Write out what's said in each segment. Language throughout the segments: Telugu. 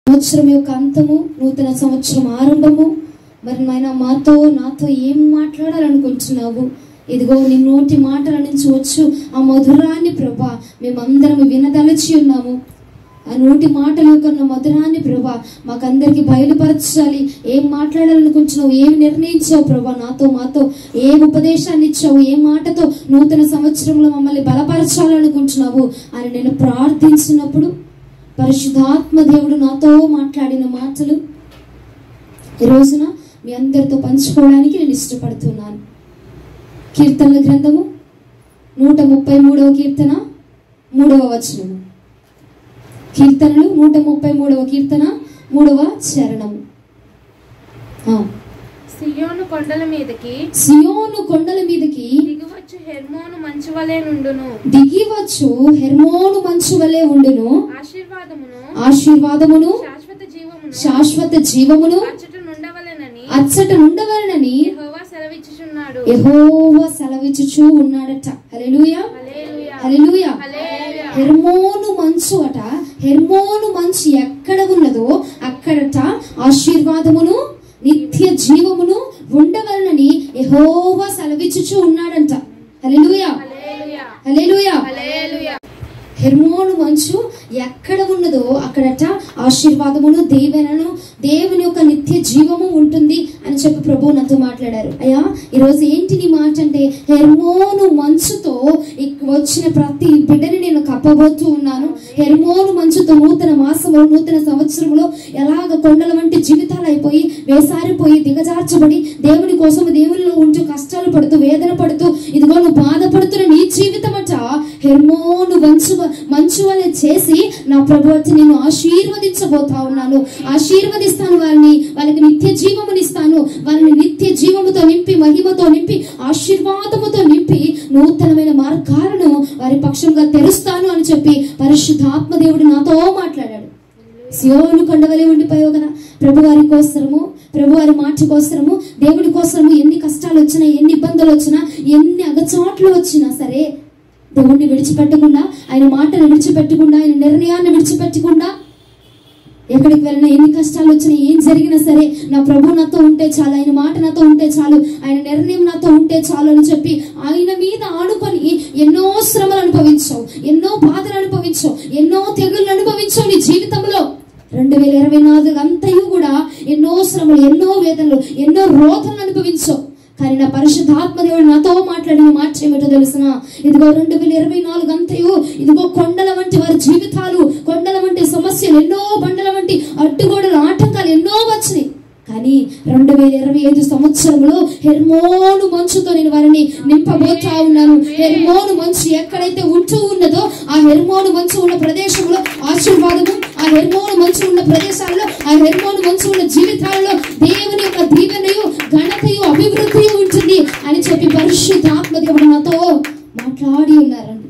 సంవత్సరం యొక్క అంతము, నూతన సంవత్సరం ఆరంభము. మరి నాతో ఏం మాట్లాడాలనుకుంటున్నావు? ఇదిగో నీ నోటి మాటల నుంచి వచ్చు ఆ మధురాన్ని ప్రభా మేమందరం వినదలచి ఉన్నాము. ఆ నోటి మాటల యొక్క మధురాన్ని ప్రభా మాకందరికి బయలుపరచాలి. ఏం మాట్లాడాలనుకుంటున్నావు, ఏం నిర్ణయించావు ప్రభా, మాతో ఏ ఉపదేశాన్ని ఇచ్చావు, ఏ మాటతో నూతన సంవత్సరంలో మమ్మల్ని బలపరచాలనుకుంటున్నావు అని నేను ప్రార్థించినప్పుడు పరిశుద్ధాత్మ దేవుడు నాతో మాట్లాడిన మాటలు ఈ రోజున మీ అందరితో పంచుకోవడానికి నేను ఇష్టపడుతున్నాను. కీర్తనల గ్రంథము 133వ కీర్తన 3వ వచనము. కీర్తనలు 133వ కీర్తన 3వ చరణము. సియోను కొండల మీదకి దిగివచ్చు హెర్మోను మంచు వలె ఉండును. ఆశీర్వాదమును శాశ్వత జీవమును అచ్చట నుండవలెనని యెహోవా సెలవిచ్చుచు ఉన్నాడట. హల్లెలూయా హల్లెలూయా. హెర్మోను మంచు అట. హెర్మోను మంచు ఎక్కడ ఉన్నదో అక్కడట ఆశీర్వాదమును నిత్య జీవమును ఉండవలనని యెహోవా సెలవిచ్చుచు ఉన్నాడంట. హల్లెలూయా హల్లెలూయా. హెర్మోను మంచు ఎక్కడ ఉన్నదో అక్కడట ఆశీర్వాదమును దీవెనను దేవుని యొక్క నిత్య జీవము ఉంటుంది అని చెప్పి ప్రభు నాతో మాట్లాడారు. అయ్యా ఈరోజు ఏంటి నీ మాట అంటే, హెర్మోను మంచుతో వచ్చిన ప్రతి బిడ్డని నేను కప్పబోతూ ఉన్నాను. హెర్మోను మంచుతో నూతన మాసంలో నూతన సంవత్సరంలో ఎలాగ కొండల వంటి జీవితాలు అయిపోయి వేసారిపోయి దిగజార్చబడి దేవుని కోసం దేవునిలో ఉంటూ కష్టాలు పడుతూ వేదన పడుతూ ఇదిగో నువ్వు బాధపడుతున్న నీ జీవితం అట హెర్మోను మంచు వలె చేసి నా ప్రభు వచ్చి నేను ఆశీర్వదించబోతా ఉన్నాను. ఆశీర్వదిస్తాను వాళ్ళకి నిత్య జీవమునిస్తాను. వాళ్ళని నిత్య జీవముతో నింపి మహిమతో నింపి ఆశీర్వాదముతో నింపి నూతనమైన మార్గాలను వారి పక్షంగా తెరుస్తాను అని చెప్పి పరిశుద్ధాత్మ దేవుడు నాతో మాట్లాడాడు. సియోను కొండవలే ఉండిపోయావు కదా ప్రభు వారి కోసరము, ప్రభు వారి మాట కోసరము, దేవుడి కోసరము ఎన్ని కష్టాలు వచ్చినా, ఎన్ని ఇబ్బందులు వచ్చినా, ఎన్ని అగచాట్లు వచ్చినా సరే దేవుణ్ణి విడిచిపెట్టకుండా, ఆయన మాటను విడిచిపెట్టకుండా, ఆయన నిర్ణయాన్ని విడిచిపెట్టకుండా, ఎక్కడికి వెళ్ళినా ఎన్ని కష్టాలు వచ్చినా ఏం జరిగినా సరే నా ప్రభు నాతో ఉంటే చాలు, ఆయన మాట నాతో ఉంటే చాలు, ఆయన నిర్ణయం నాతో ఉంటే చాలు అని చెప్పి ఆయన మీద ఆనుకొని ఎన్నో శ్రమలు అనుభవించావు, ఎన్నో బాధలు అనుభవించావు, ఎన్నో తెగుళ్ళు అనుభవించావు నీ జీవితంలో. 2024 అంతయు కూడా ఎన్నో శ్రమలు, ఎన్నో వేదనలు, ఎన్నో రోధనలు అనుభవించావు. కానీ నా పరిశుద్ధాత్మ దేవుడు నాతో మాట్లాడిన మాట ఏమిటో తెలుసిన, ఇదిగో 2024 అంతయు ఇదిగో కొండల వంటి వారి జీవితాలు, కొండల వంటి సమస్యలు, ఎన్నో బండల వంటి అడ్డుగోడలు, ఆటంకాలు ఎన్నో వచ్చినాయి. కానీ 2025 సంవత్సరంలో హెర్మోను మంచుతో నేను వారిని నింపబోతా ఉన్నాను. హెర్మోను మంచు ఎక్కడైతే ఉంటూ ఉన్నదో ఆ హెర్మోను మంచు ఉన్న ప్రదేశంలో ఆశీర్వాదము, ఆ హెర్మోను మంచు ఉన్న ప్రదేశాల్లో, ఆ హెర్మోను మంచు ఉన్న జీవితాల్లో దేవుని యొక్క దీవెనయు ఘనతయు అభివృద్ధియు ఉంటుంది అని చెప్పి పరిశుద్ధాత్మ దేవుడు నాతో మాట్లాడి ఉన్నారండి.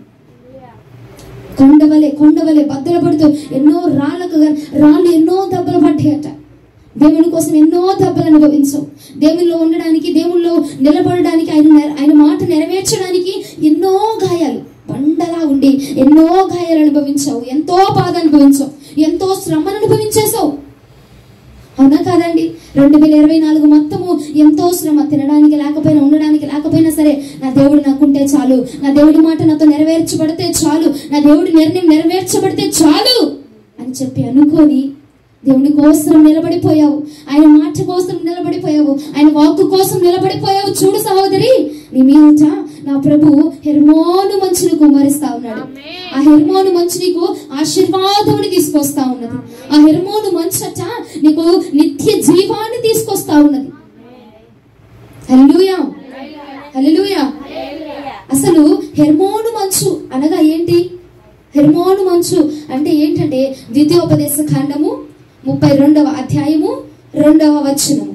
కొండవలే బద్దలు పడుతూ ఎన్నో రాళ్ళు ఎన్నో దెబ్బలు పడ్డాయట. దేవుని కోసం ఎన్నో దెబ్బలు అనుభవించావు. దేవుల్లో ఉండడానికి, దేవుల్లో నిలబడడానికి, ఆయన మాట నెరవేర్చడానికి ఎన్నో గాయాలు, బండలా ఉండి ఎన్నో గాయాలు అనుభవించావు, ఎంతో బాధ అనుభవించావు, ఎంతో శ్రమను అనుభవించేసావు. అవునా కాదండి? 2024 మొత్తము ఎంతో శ్రమ, తినడానికి లేకపోయినా, ఉండడానికి లేకపోయినా సరే నా దేవుడు నాకుంటే చాలు, నా దేవుడి మాట నాతో నెరవేర్చబడితే చాలు, నా దేవుడి నిర్ణయం నెరవేర్చబడితే చాలు అని చెప్పి అనుకొని దేవుడి కోసం నిలబడిపోయావు, ఆయన మాట కోసం నిలబడిపోయావు, ఆయన వాక్కు కోసం నిలబడిపోయావు. చూడు సహోదరి, నీ మీద నా ప్రభు హెర్మోను మంచును కుమ్మరిస్తా ఉన్నాడు. ఆ హెర్మోను మంచు నీకు ఆశీర్వాదముని తీసుకొస్తా ఉన్నది. ఆ హెర్మోను మంచట నీకు నిత్య జీవాన్ని తీసుకొస్తా ఉన్నది. హల్లెలూయా హల్లెలూయా. అసలు హెర్మోను మంచు అనగా ఏంటి? హెర్మోను మంచు అంటే ఏంటంటే ద్వితీయోపదేశ ఖండము 32వ అధ్యాయము 2వ వచనము.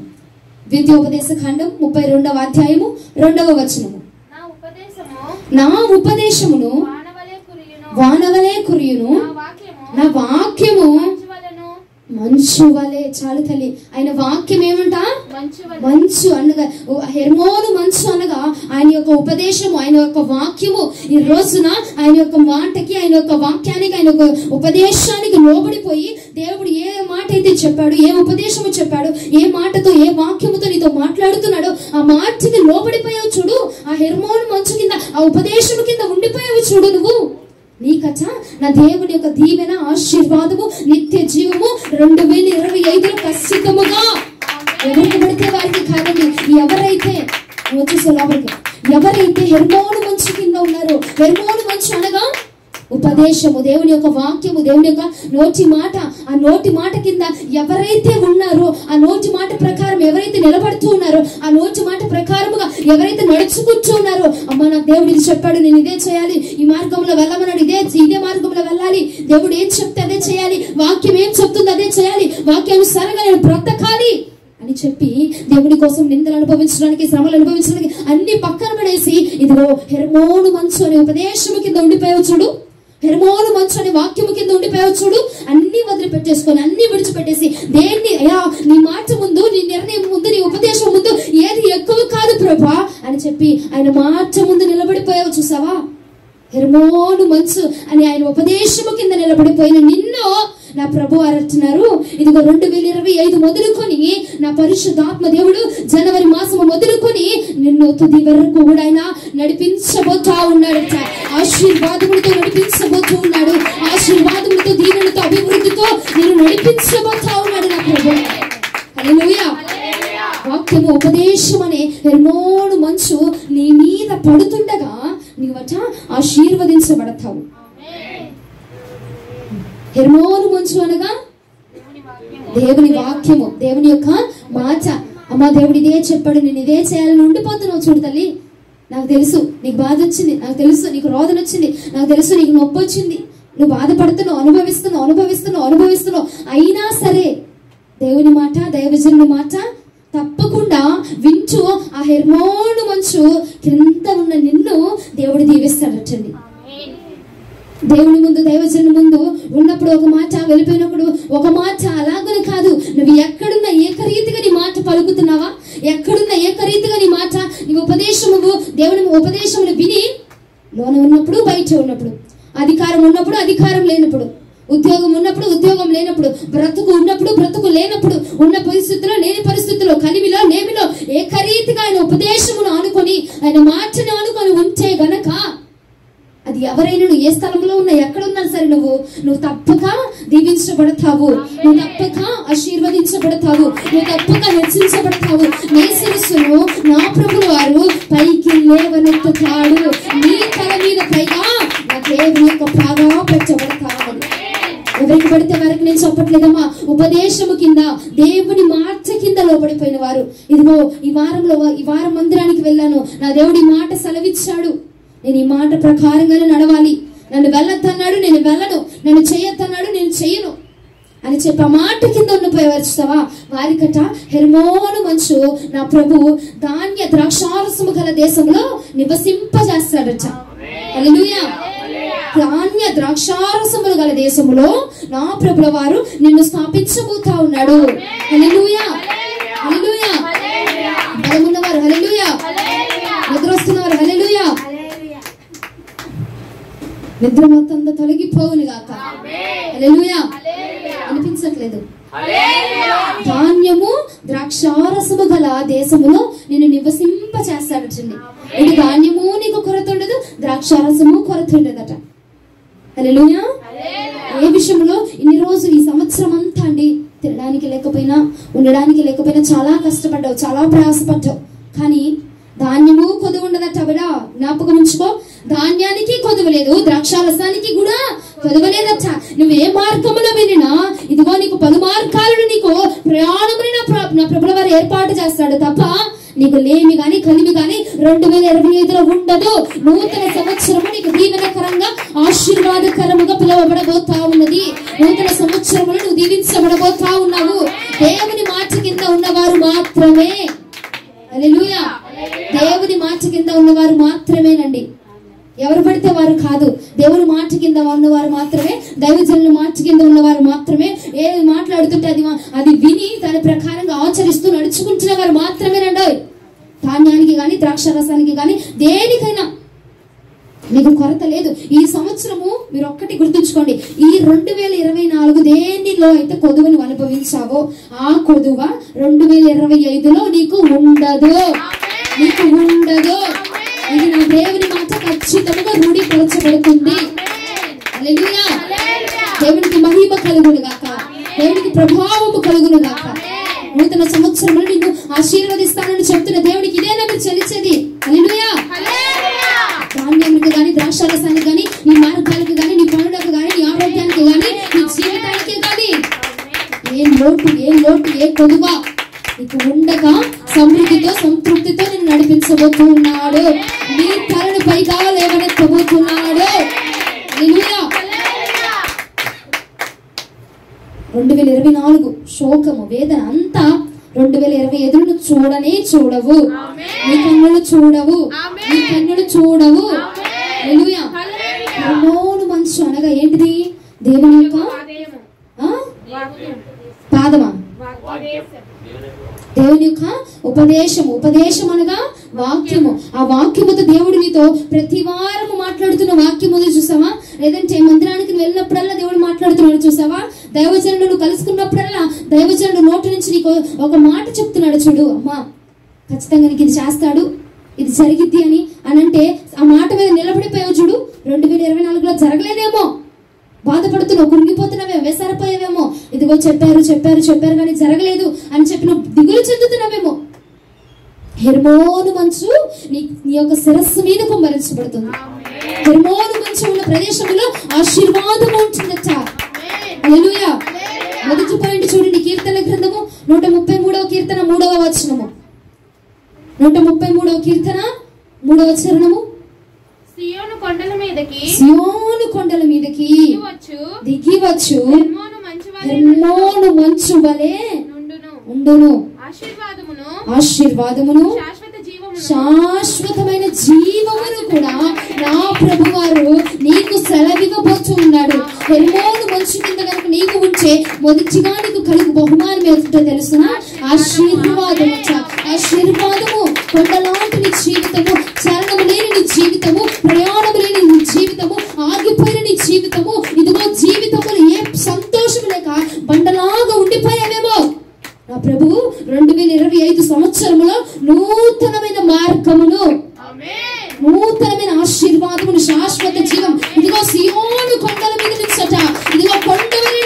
ద్వితీయోపదేశ ఖండం 32వ అధ్యాయము 2వ వచనము. నా ఉపదేశమును వానవలే కురియును, నా వాక్యము మంచు వలె. చాలు తల్లి, ఆయన వాక్యం ఏమంట? మంచు అనగా హెర్మోను మంచు అనగా ఆయన యొక్క ఉపదేశము, ఆయన యొక్క వాక్యము. ఈ రోజున ఆయన యొక్క మాటకి, ఆయన యొక్క వాక్యానికి, ఆయన యొక్క ఉపదేశానికి లోబడిపోయి దేవుడు ఏ మాట అయితే చెప్పాడు, ఏ ఉపదేశము చెప్పాడు, ఏ మాటతో ఏ వాక్యముతో నీతో మాట్లాడుతున్నాడో ఆ మాటకి లోబడిపోయావు చూడు. ఆ హెర్మోను మంచు కింద, ఆ ఉపదేశము కింద ఉండిపోయావు చూడు నువ్వు. నీకట నా దేవుని యొక్క దీవెన, ఆశీర్వాదము, నిత్య జీవము 2025లో ఖచ్చితముగా ఎవరికి పడితే వారికి కాదండి. ఎవరైతే వచ్చేసే లోపలికి ఎవరైతే హెర్మోను మంచు కింద ఉన్నారో, హెర్మోను మంచు అనగా ఉపదేశము, దేవుని యొక్క వాక్యము, దేవుని యొక్క నోటి మాట, ఆ నోటి మాట కింద ఎవరైతే ఉన్నారో, ఆ నోటి మాట ప్రకారం ఎవరైతే నిలబడుతూ ఉన్నారో, ఆ నోటి మాట ప్రకారముగా ఎవరైతే నడుచుకుంటూ ఉన్నారో, అమ్మ నాకు దేవుడు ఇది చెప్పాడు, నేను ఇదే చేయాలి, ఈ మార్గంలో వెళ్ళమన్నాడు, ఇదే మార్గంలో వెళ్ళాలి, దేవుడు ఏం చెప్తే అదే చేయాలి, వాక్యం ఏం చెప్తుంది అదే చేయాలి, వాక్యానుసారంగా నేను బ్రతకాలి అని చెప్పి దేవుని కోసం నిందలు అనుభవించడానికి, శ్రమలు అనుభవించడానికి అన్ని పక్కన పడేసి ఇదిగో హెర్మోను మంచు అనే ఉపదేశము కింద ఉండిపోయావు చూడు, హెర్మోను మంచు అనే వాక్యము కింద ఉండిపోయావు చూడు. అన్ని వదిలిపెట్టేసుకొని, అన్ని విడిచిపెట్టేసి, దేన్ని అయ్యా నీ మాట ముందు, నీ నిర్ణయం ముందు, నీ ఉపదేశం ముందు ఏది ఎక్కువ కాదు ప్రభా అని చెప్పి ఆయన మాట ముందు నిలబడిపోయావు చూసావా. హెర్మోను మంచు అని ఆయన ఉపదేశము కింద నిలబడిపోయిన నిన్ను నా ప్రభు అరచున్నారు. ఇదిగో 2025 మొదలుకొని నా పరిశుద్ధాత్మ దేవుడు జనవరి మాసము మొదలుకొని నిన్ను తుది వరకు కూడా ఆయన నడిపించబోతా ఉన్నాడట. ఆశీర్వాదములతో నడిపించబోతూ ఉన్నాడు. ఆశీర్వాదములతో, దీవెనలతో, అభివృద్ధితో నేను నడిపించబోతా ఉన్నాడు నా ప్రభు. హల్లెలూయా. వాక్యము, ఉపదేశం అనే హెర్మోను మంచు నీ మీద పడుతుండగా నీవట ఆశీర్వదించబడతావు. హెర్మోను మంచు అనగా దేవుని వాక్యము, దేవుని యొక్క మాట. అమ్మ దేవుడు ఇదే చెప్పాడు, నేను ఇదే చేయాలని ఉండిపోతున్నావు చూడు తల్లి. నాకు తెలుసు నీకు బాధ వచ్చింది, నాకు తెలుసు నీకు రోదన వచ్చింది, నాకు తెలుసు నీకు నొప్పి వచ్చింది, నువ్వు బాధపడుతున్నావు, అనుభవిస్తున్నావు. అయినా సరే దేవుని మాట, దైవజనుని మాట తప్పకుండా వింటూ ఆ హెర్మోను మంచు క్రింద ఉన్న నిన్ను దేవుడు దీవిస్తాడటండి. దేవుని ముందు, దైవజనుని ముందు ఉన్నప్పుడు ఒక మాట, వెళ్ళిపోయినప్పుడు ఒక మాట. అలాగని కాదు, నువ్వు ఎక్కడున్నా ఏకరీతిగా నీ మాట పలుకుతున్నావా, ఎక్కడున్నా ఏకరీతిగా నీ మాట, నీ ఉపదేశము, దేవుని ఉపదేశములు విని లోన ఉన్నప్పుడు, బయట ఉన్నప్పుడు, అధికారం ఉన్నప్పుడు, అధికారం లేనప్పుడు, ఉద్యోగం ఉన్నప్పుడు, ఉద్యోగం లేనప్పుడు, బ్రతుకు ఉన్నప్పుడు, బ్రతుకు లేనప్పుడు, ఉన్న పరిస్థితుల్లో, లేని పరిస్థితుల్లో, కలిమిలో, నేమిలో ఏకరీతిగా ఆయన ఉపదేశమును ఆనుకొని, ఆయన మాటను ఆనుకొని ఉంటే గనక అది ఎవరైనా నువ్వు ఏ స్థలంలో ఉన్నా, ఎక్కడున్నా సరే నువ్వు తప్పక దీవించబడతావు, నువ్వు తప్పక ఆశీర్వదించబడతావు, నువ్వు తప్పక హెచ్చించబడతావు. నీ శిరస్సును నా ప్రభువు వారు పైకి లేవనెత్తుతాడు, నీ తల మీద పైగా నా దేవుని యొక్క ప్రాధాన్యపరచబడతావు. ఎవరికి పడితే వారికి నేను చెప్పట్లేదమ్మా. ఉపదేశము కింద, దేవుని మాట కింద లోబడిపోయిన వారు. ఇదిగో ఈ వారం మందిరానికి వెళ్ళాను, నా దేవుడి మాట సెలవిచ్చాడు, నేను ఈ మాట ప్రకారంగానే నడవాలి, నన్ను వెళ్ళొద్దన్నాడు, నేను వెళ్ళను, నన్ను చేయొద్దన్నాడు, నేను చెయ్యను అని చెప్పి ఆ మాట కింద ఉండిపోయేవారుస్తావా. వారికట హెర్మోను మంచు నా ప్రభు ధాన్య ద్రాక్షారసము గల దేశంలో నివసింపజేస్తాడట. హల్లెలూయా. ధాన్య ద్రాక్షారసములు గల దేశములో నా ప్రభుల వారు నిన్ను స్థాపించబోతా ఉన్నాడు. హల్లెలూయా. హల్లెలూయా. బలమున్నవారు హల్లెలూయా, నిద్ర వస్తున్నవారు హల్లెలూయా, నిద్ర మొత్తం తొలగిపోవును గాక. హల్లెలూయా. అనిపించట్లేదు. ధాన్యము ద్రాక్షారసము గల దేశములో నిన్ను నివసింపచేస్తాడటండి. ఇది ధాన్యము నీకు కొరత ఉండదు, ద్రాక్షారసము కొరత ఉండదట. హల్లెలూయా. ఏ విషయంలో ఇన్ని రోజులు, ఈ సంవత్సరం అంతా అండి, తినడానికి లేకపోయినా, ఉండడానికి లేకపోయినా చాలా కష్టపడ్డావు, చాలా ప్రయాసపడ్డావు. కానీ ధాన్యము కొదువు ఉండదట బిడా, జ్ఞాపకం ఉంచుకో. ధాన్యానికి కొదువలేదు, ద్రాక్షారసానికి కూడా కొదవలేదట. నువ్వు ఏ మార్గములో వెళ్ళినా ఇదిగో నీకు 10 మార్గాలను, నీకు ప్రయాణముని నా ప్రభుల వారు ఏర్పాటు చేస్తాడు తప్ప నీకు లేమి గాని, కలిమి గాని 2025లో ఉండదు. నూతన సంవత్సరము నీకు దీవెనకరంగా, ఆశీర్వాదకరముగా పిలువబడబోతా ఉన్నది. నూతన సంవత్సరములో నువ్వు దీవించబడబోతా ఉన్నావు. దేవుని మాట కింద ఉన్నవారు మాత్రమే. హల్లెలూయా. దేవుని మాట కింద ఉన్నవారు మాత్రమేనండి, ఎవరు పడితే వారు కాదు. దేవుని మాట కింద ఉన్నవారు మాత్రమే, దైవజనుల మాట కింద ఉన్నవారు మాత్రమే, ఏది మాట్లాడుతుంటే అది విని దాని ప్రకారంగా ఆచరిస్తూ నడుచుకుంటున్న వారు మాత్రమేనండి. ధాన్యానికి కానీ ద్రాక్షారసానికి కానీ దేనికైనా మీకు కొరత లేదు. ఈ సంవత్సరము మీరు ఒక్కటి గుర్తుంచుకోండి, ఈ 2024 దేనిలో అయితే కొదువని అనుభవించావో ఆ కొదువ 2025లో నీకు ఉండదు, నీకు ఉండదు. ఇది నా దేవుని మాట ఖచ్చితంగా రూఢీపరచబడుతుంది. హల్లెలూయా. దేవునికి మహిమ కలుగును గాక, దేవునికి ప్రభావము కలుగును గాక. నూతన సంవత్సరంలో నిన్ను ఆశీర్వదిస్తానని చెప్తున్న దేవునికి ఇదేనా మీరు చెల్లించేది? హల్లెలూయా. ధాన్యానికి కానీ ద్రాక్షారసానికి కానీ నీ మార్గాలకు కానీ నీ పనులకు కానీ నీ ఆరోగ్యానికి కానీ నీ జీవితానికి కానీ ఏ లోటు ఏ కొదువ నీకు ఉండగా సమృద్ధితో సంతృప్తితో నేను నడిపించబోతున్నాడు. నీ తలను పైగా లేవనెత్తబోతున్నాడు. హల్లెలూయా. 2024 శోకము వేదన అంతా 2025 చూడనే చూడవు. నీ కన్నులు చూడవు, నీ కన్నులు చూడవు. హల్లెలూయా. హెర్మోను మంచు అనగా ఏంటిది? దేవుని యొక్క పాదమా? దేవుని యొక్క ఉపదేశము. ఉపదేశం అనగా వాక్యము. ఆ వాక్యముతో దేవుడు నీతో ప్రతి వారము మాట్లాడుతున్న వాక్యము చూసావా? లేదంటే మందిరానికి వెళ్ళినప్పుడల్లా దేవుడు మాట్లాడుతున్నాడు చూసావా? దైవజనుడు కలుసుకున్నప్పుడల్లా దైవజనుడు నోటి నుంచి నీకు ఒక మాట చెప్తున్నాడు చూడు, అమ్మా ఖచ్చితంగా నీకు ఇది చేస్తాడు, ఇది జరిగిద్ది అని అంటే ఆ మాట మీద నిలబడిపోయావు చూడు. 2024లో జరగలేదేమో, బాధపడుతున్నావు, కురిగిపోతున్నావేమో, వెసరపోయావేమో, ఇదిగో చెప్పారు కానీ జరగలేదు అని చెప్పి నువ్వు దిగులు చెందుతున్నావేమో. హెర్మోను మంచు నీ యొక్క శిరస్సు మీద కుమ్మరించబడుతుంది. హెర్మోను మంచు ఉన్న ప్రదేశంలో ఆశీర్వాదం ఉంటుందట. హల్లెలూయా. మొదటి పాయింట్ చూడండి, కీర్తన గ్రంథము 133వ కీర్తన 3వ వచనము. 133వ కీర్తన 3వ చరణము. సియోను కొండల మీదకి దిగివచ్చు హెర్మోను మంచు వలె ఉండును. ఆశీర్వాదమును శాశ్వతమైన జీవమును కూడా నా ప్రభువారు నీకు సెలవివ్వబోతున్నాడు. హెర్మోను మంచు కింద కనుక నీకు ఉంచే మొదటిగా నీకు కలుగు బహుమానం ఏమిటో తెలుసునా? ఆశీర్వాదము. ఆశీర్వాదము. కొండలాంటి నీ జీవితము, చలనము లేని నీ జీవితము, ప్రయాణము లేని నీ జీవితము, ఆగిపోయిన నీ జీవితము, ఇదిగో జీవితములు ఏ సంతోషం లేక బండలాగా ఉండిపోయావేమో. నా ప్రభు 2025 సంవత్సరములో నూతనమైన మార్గమును, నూతనమైన ఆశీర్వాదమును, శాశ్వత జీవం ఇదిగో సియోను కొండల మీద నుంచట. ఇదిగో కొండల నీ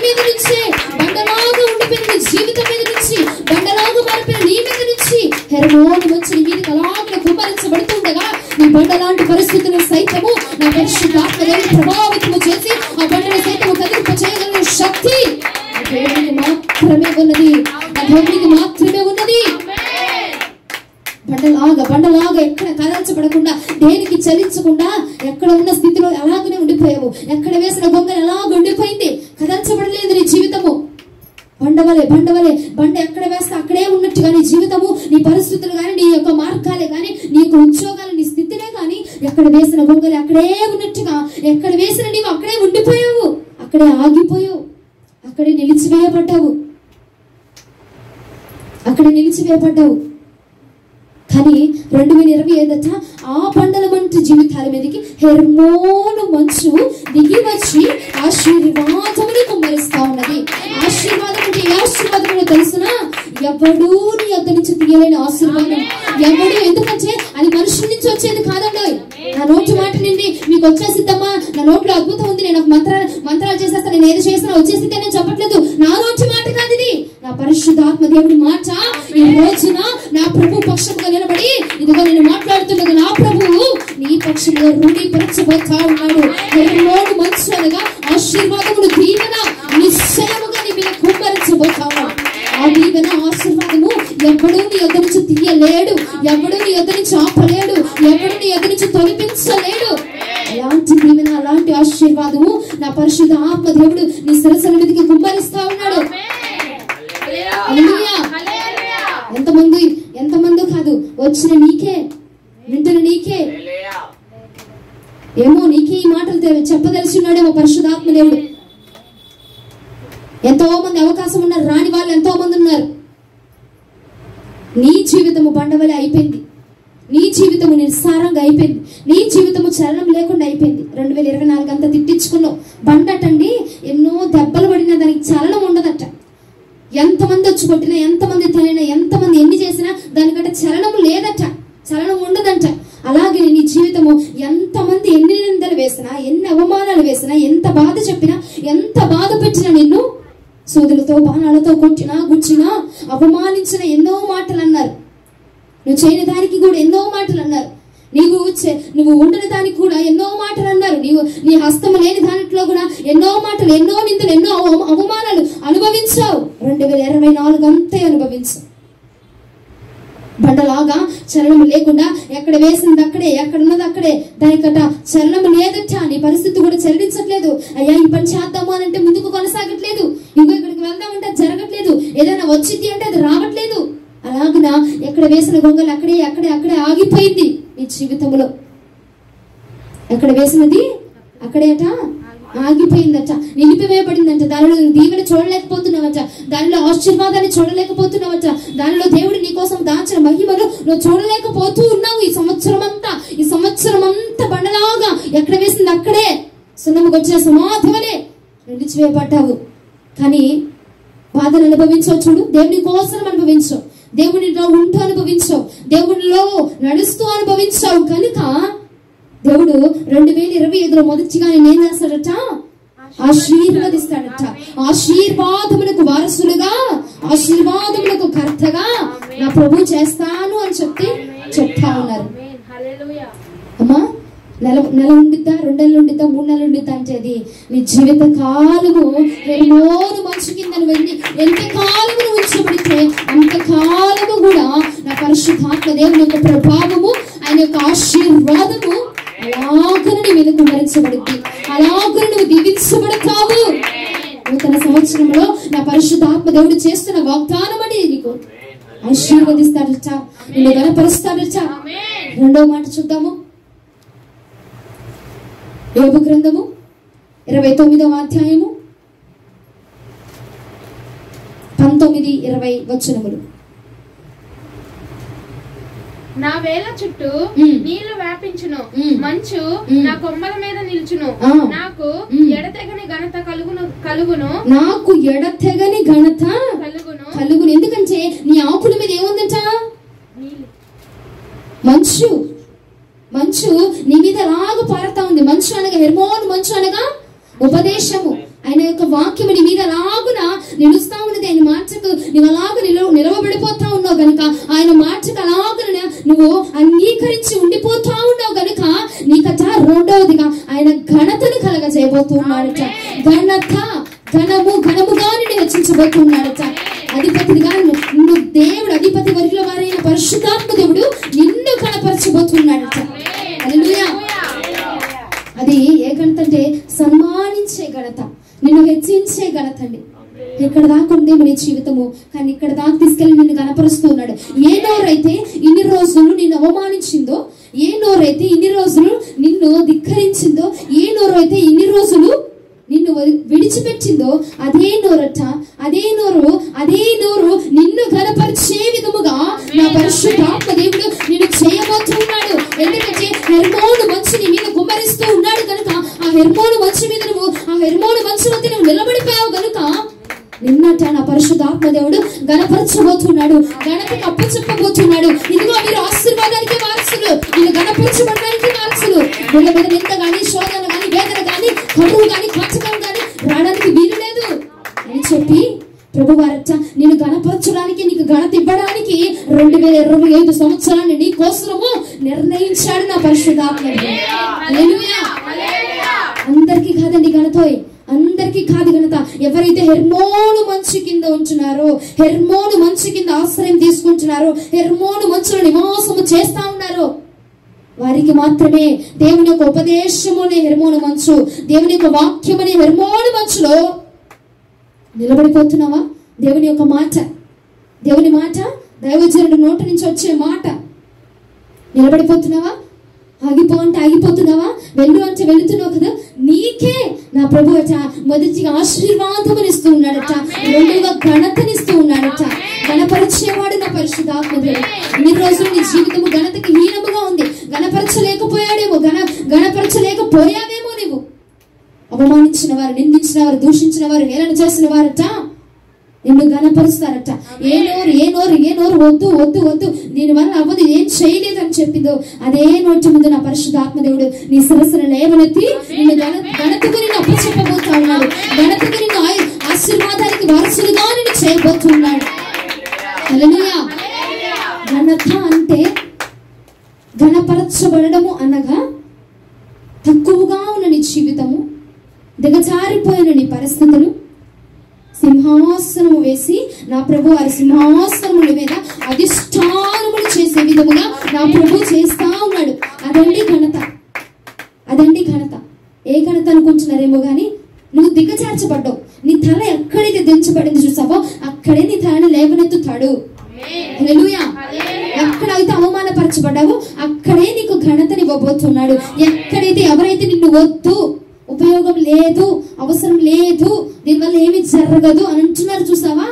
మీద నుంచే, బండలాగా ఉండిపోయిన నీ జీవితం మీద నుంచి, బండలాగా మారిపోయిన నీ మీద నుంచి హెర్మోను మంచు నీ మీదకి అలాగే కుమ్మరించబడుతుండగా నీ బండ లాంటి పరిస్థితులను సైతము నా పరిశుద్ధాత్మ దేవుని ప్రభావితము చేసి ఆ బండను సైతము కదిలింప చేయగలిగిన శక్తి దేవునికి మాత్రమే ఉన్నది. ఆ దేవునికి మాత్రమే ఉన్నది. బండలాగా ఎక్కడ కదల్చబడకుండా, దేనికి చలించకుండా ఎక్కడ ఉన్న స్థితిలో అలాగనే ఉండిపోయావు. ఎక్కడ వేసిన గొంగలు అలాగ ఉండిపోయింది, కదల్చబడలేదు నీ జీవితము. బండ ఎక్కడ వేస్తే అక్కడే ఉన్నట్టుగా నీ జీవితము, నీ పరిస్థితులు కానీ, నీ యొక్క మార్గాలే కానీ, నీ యొక్క ఉద్యోగాలు, నీ స్థితినే కానీ ఎక్కడ వేసిన గొంగలు అక్కడే ఉన్నట్టుగా, ఎక్కడ వేసిన నీవు అక్కడే ఉండిపోయావు, అక్కడే ఆగిపోయావు, అక్కడే నిలిచివేయబడ్డావు. కానీ 2025 ఆ బండల వంటి జీవితాల మీదకి హెర్మోను మంచు దిగి వచ్చి ఆశీర్వాదముని కుమ్మరిస్తా ఉన్నది. ఆశీర్వాదం అంటే ఏ ఆశీర్వాదం తెలుసునా? ఎవడు నీ యొద్ద నుంచి తీయలేని ఆశీర్వాదం. ఎవడు, ఎందుకంటే అది మనుషుల నుంచి వచ్చేది కాదండి. నా నోటి మాట నుండి మీకు వచ్చేసిద్దమ్మా, నా నోట్లో అద్భుతం ఉంది, నేను మంత్రాలు చేసేస్తా, నేను ఏది చేసినా వచ్చేసిద్దే నేను చెప్పట్లేదు. నా నోటి మాట కాదు ఇది, నా పరిశుద్ధాత్మ దేవుడి మాట. ఈ రోజున నా ప్రభు పక్షంగా నిలబడి ఇదిగో నేను మాట్లాడుతున్నది నా ప్రభువు నీ పక్షంలో రూఢీపరచబోతా ఉన్నాడు. హెర్మోను మంచు అనగా ఆశీర్వాదమును, దీవెన నిశ్చయముగా నీ మీద కుమ్మరించబోతావు. ఆ దీవెన ఆశీర్వాదము ఎవడు నీ యొద్ద నుంచి తీయలేడు, ఎవడు నీ యొద్ద నుంచి ఆపలేడు, ఎవడు నీ యొద్ద నుంచి తొలగించలేడు. అలాంటి దీవెన, అలాంటి ఆశీర్వాదము నా పరిశుద్ధ ఆత్మ దేవుడు నీ శిరస్సుల మీదకి కుమ్మరిస్తా ఉన్నాడు. ఎంతమంది కాదు, వచ్చిన నీకే, వింటున్న నీకే, ఏమో నీకే ఈ మాటలు చెప్పదలిచున్నాడేమో పరిశుద్ధాత్మ దేవుడు. ఎంతో మంది అవకాశం ఉన్నారు, రాని వాళ్ళు ఎంతో మంది ఉన్నారు. నీ జీవితము బండవలే అయిపోయింది, నీ జీవితము నిస్సారంగా అయిపోయింది, నీ జీవితము చలనం లేకుండా అయిపోయింది. 2024 అంతా తిట్టించుకున్నావు. బండటండి ఎన్నో దెబ్బలు పడినా దానికి చలనం ఉండదట. ఎంతమంది వచ్చి కొట్టినా, ఎంతమంది తినినా, ఎంతమంది ఎన్ని చేసినా దానికంటే చలనం లేదట, చలనం ఉండదంట. అలాగే నీ జీవితము ఎంతమంది ఎన్ని నిందలు వేసినా, ఎన్ని అవమానాలు వేసినా, ఎంత బాధ చెప్పినా, ఎంత బాధ పెట్టినా, నిన్ను సూదులతో బాణాలతో కొట్టినా, గుచ్చినా, అవమానించిన ఎన్నో మాటలు అన్నారు. నువ్వు చేయని దానికి కూడా ఎన్నో మాటలు అన్నారు. నువ్వు ఉండని దానికి కూడా ఎన్నో మాటలు అన్నారు. నీ హస్తము లేని దాంట్లో కూడా ఎన్నో మాటలు, ఎన్నో నిందలు, ఎన్నో అవమానాలు అనుభవించావు. 2024 అంతే అనుభవించావు. బండలాగా చలనం లేకుండా ఎక్కడ వేసింది అక్కడే, ఎక్కడ ఉన్నది అక్కడే, దానికట చలనం లేదట. నీ పరిస్థితి కూడా చలించట్లేదు. అయ్యా ఈ పని చేద్దాము అని అంటే ముందుకు కొనసాగట్లేదు, ఇంకో ఇక్కడికి వెళ్దామంటే జరగట్లేదు, ఏదైనా వచ్చింది అంటే అది రావట్లేదు. అలాగనా ఎక్కడ వేసిన గొంగలు అక్కడే అక్కడే అక్కడే ఆగిపోయింది. నీ జీవితంలో ఎక్కడ వేసినది అక్కడేట ఆగిపోయిందట, నిలిపివేయబడిందంట. దానిలో దీవెన చూడలేకపోతున్నావట, దానిలో ఆశీర్వాదాన్ని చూడలేకపోతున్నావట, దానిలో దేవుడు నీ కోసం దాచిన మహిమను నువ్వు చూడలేకపోతూ ఉన్నావు. ఈ సంవత్సరం అంతా బండలాగా ఎక్కడ వేసింది అక్కడే సున్నముకు వచ్చిన సమాధవలే నిలిచివేయబడ్డావు. కానీ బాధను అనుభవించవు. చూడు, దేవుని కోసం అనుభవించవు, దేవునిలో ఉంటూ అనుభవించావు, దేవునిలో నడుస్తూ అనుభవించావు. కనుక దేవుడు 2025లో మొదటిగా నేను ఏం చేస్తాడట? ఆశీర్వదిస్తాడట. ఆశీర్వాదములకు వారసులుగా, ఆశీర్వాదములకు కర్తగా నా ప్రభు చేస్తాను అని చెప్తా ఉన్నారు. అమ్మా, నెల ఉండిద్దా, 2 నెలలు ఉండిద్దా, 3 నెలలు ఉండిద్దా అంటే అది నీ జీవిత కాలము ఎన్నోను మంచు కింద ఎంత కాలము ఉంచబడితే అంతకాలము కూడా నా పరిశుద్ధాత్మ దేవుని యొక్క ప్రభావము, ఆయన యొక్క ఆశీర్వాదము అలాగను నీ మీద కుమరించబడుద్ది, అలాగను నువ్వు దీవించబడతావు. నూతన సంవత్సరంలో నా పరిశుద్ధాత్మ దేవుడు చేస్తున్న వాగ్దానం అని నీకు ఆశీర్వదిస్తాడట, నిన్ను గణపరుస్తాడట. 2వ మాట చూద్దాము. యోబు గ్రంథము 29వ అధ్యాయము 19-20 వచనములు. నా వేల చుట్టూ నీళ్లు వ్యాపించును, మంచు నా కొమ్మల మీద నిల్చును, నాకు ఎడతెగని ఘనత కలుగును, నాకు ఎడతెగని ఘనత కలుగును. ఎందుకంటే నీ ఆకుల మీద ఏముందంట? మంచు నీ మీద అలాగ పారుతా ఉంది. మంచు అనగా హెర్మోన్, మంచు అనగా ఉపదేశము. ఆయన యొక్క వాక్యము నీ మీద అలాగున నిలుస్తా ఉన్నది. ఆయన మాటకు నువ్వు అలాగ నిలవబడిపోతా ఉన్నావు గనుక, ఆయన మాటకు అలాగున నువ్వు అంగీకరించి ఉండిపోతా ఉన్నావు గనుక నీకట 2వదిగా ఆయన ఘనతను కలగజేయబోతున్నాడట. ఘనముగా నిన్ను హెచ్చించబోతున్నాడట. అధిపతిగా నువ్వు దేవుడు, అధిపతి వర్గంలో వారైన పరిశుద్ధాత్మ దేవుడు నిన్ను కనపరచబోతున్నాడట. హల్లెలూయా. అది ఏ ఘనత అంటే సన్మానించే ఘనత, నిన్ను హెచ్చించే ఘనత అండి. ఇక్కడ దాకా ఉంది నీ జీవితము, కానీ ఇక్కడ దాకా తీసుకెళ్లి నిన్ను కనపరుస్తూ ఉన్నాడు. ఏ నోరైతే ఇన్ని రోజులు నిన్ను అవమానించిందో, ఏ నోరైతే ఇన్ని రోజులు నిన్ను ధిక్కరించిందో, ఏ నోరు అయితే ఇన్ని రోజులు నిన్ను విడిచిపెట్టిందో అదే నోరు నిన్ను ఘనపరిచే విధముగా నా పరిశుద్ధాత్మ దేవుడు నిన్ను చేయబోతున్నాడు. ఎందుకంటే హెర్మోను మంచు నీ మీద కుమ్మరిస్తూ ఉన్నాడు కనుక, ఆ హెర్మోను మంచు మీద హెర్మోను మంచు వద్ద నువ్వు నిలబడిపోయావు కనుక నిన్నట నా పరిశుద్ధాత్మ దేవుడు గణపరచబోతున్నాడు, గణపకి అప్పచెప్పబోతున్నాడు. ఇదిగో మీరు ఆశీర్వాదానికి వారసులు, వీళ్ళు గణపరచబడడానికి వారసులు. వీళ్ళ మీద నింద గాని, శోధన గాని, వేదన గాని, కరువు గాని, కష్టం గాని రావడానికి వీలు లేదు అని చెప్పి ప్రభువారట నిన్ను గణపరచడానికి, నీకు ఘనత ఇవ్వడానికి 2025 సంవత్సరాన్ని నీ కోసము నిర్ణయించాడు నా పరిశుద్ధాత్మ. అందరికీ కాదండి ఘనత, అందరికీ కాదు ఘనత. ఎవరైతే హెర్మోను మంచు కింద ఉంటున్నారో, హెర్మోను మంచు కింద ఆశ్రయం తీసుకుంటున్నారో, హెర్మోను మంచులో నివాసము చేస్తా ఉన్నారో వారికి మాత్రమే దేవుని యొక్క ఉపదేశమునే హెర్మోను మంచు, దేవుని యొక్క వాక్యమనే హెర్మోను మంచులో నిలబడిపోతున్నావా? దేవుని యొక్క మాట, దేవుని మాట, దైవజనుడి నోటి నుంచి వచ్చే మాట నిలబడిపోతున్నావా? ఆగిపో అంటే ఆగిపోతున్నావా? వెళ్ళు అంటే వెళుతున్నావు కదా. నీకే నా ప్రభు అట మొదటిగా ఆశీర్వాదమునిస్తూ ఉన్నాడట, రెండుగా ఘనతనిస్తూ ఉన్నాడట. గణపరిచేవాడు నా పరిశుద్ధాత్మదేవుడు. ఇన్ని రోజులు నీ జీవితము ఘనతకి హీనముగా ఉంది. గణపరచలేకపోయాడేమో, గణపరచలేకపోయావేమో. నువ్వు అవమానించిన వారు, నిందించిన వారు, దూషించిన వారు, హేళన చేసిన వారట నిన్ను గణపరుస్తారట. ఏ నోరు వద్దు వద్దు వద్దు, దీని వల్ల అవ్వదు, ఏం చేయలేదు అని చెప్పిందో అదే నోటి ముందు నా పరిశుద్ధాత్మదేవుడు నీ శిరస్సును లేవనెత్తి నిన్ను ఘనతకు నిన్ను అప్పచెప్పబోతా ఉన్నాడు. ఘనతకు నిన్ను ఆశీర్వాదానికి వారసులుగా నిన్ను చేయబోతున్నాడు. హల్లెలూయా. ఘనత అంటే ఘనపరచబడము అనగా తక్కువగా ఉన్న నీ జీవితము, దిగజారిపోయిన నీ పరిస్థితులు సింహాసనము వేసి నా ప్రభు వారి సింహాసనముల మీద అధిష్టానములు చేసే విధముగా నా ప్రభు చేస్తా ఉన్నాడు. అదండి ఘనత, అదండి ఘనత. ఏ ఘనత అనుకుంటున్నారేమో గాని, నువ్వు దిగజార్చబడ్డావు. నీ తల ఎక్కడైతే దించబడింది చూసావో అక్కడే నీ తలను లేవనెత్తుతాడు. హల్లెలూయా. ఎక్కడైతే అవమానపరచబడ్డావో అక్కడే నీకు ఘనతనివ్వబోతున్నాడు. ఎక్కడైతే ఎవరైతే నిన్ను వద్దు, ఉపయోగం లేదు, అవసరం లేదు, దీనివల్ల ఏమి జరగదు అని అంటున్నారు చూసావా,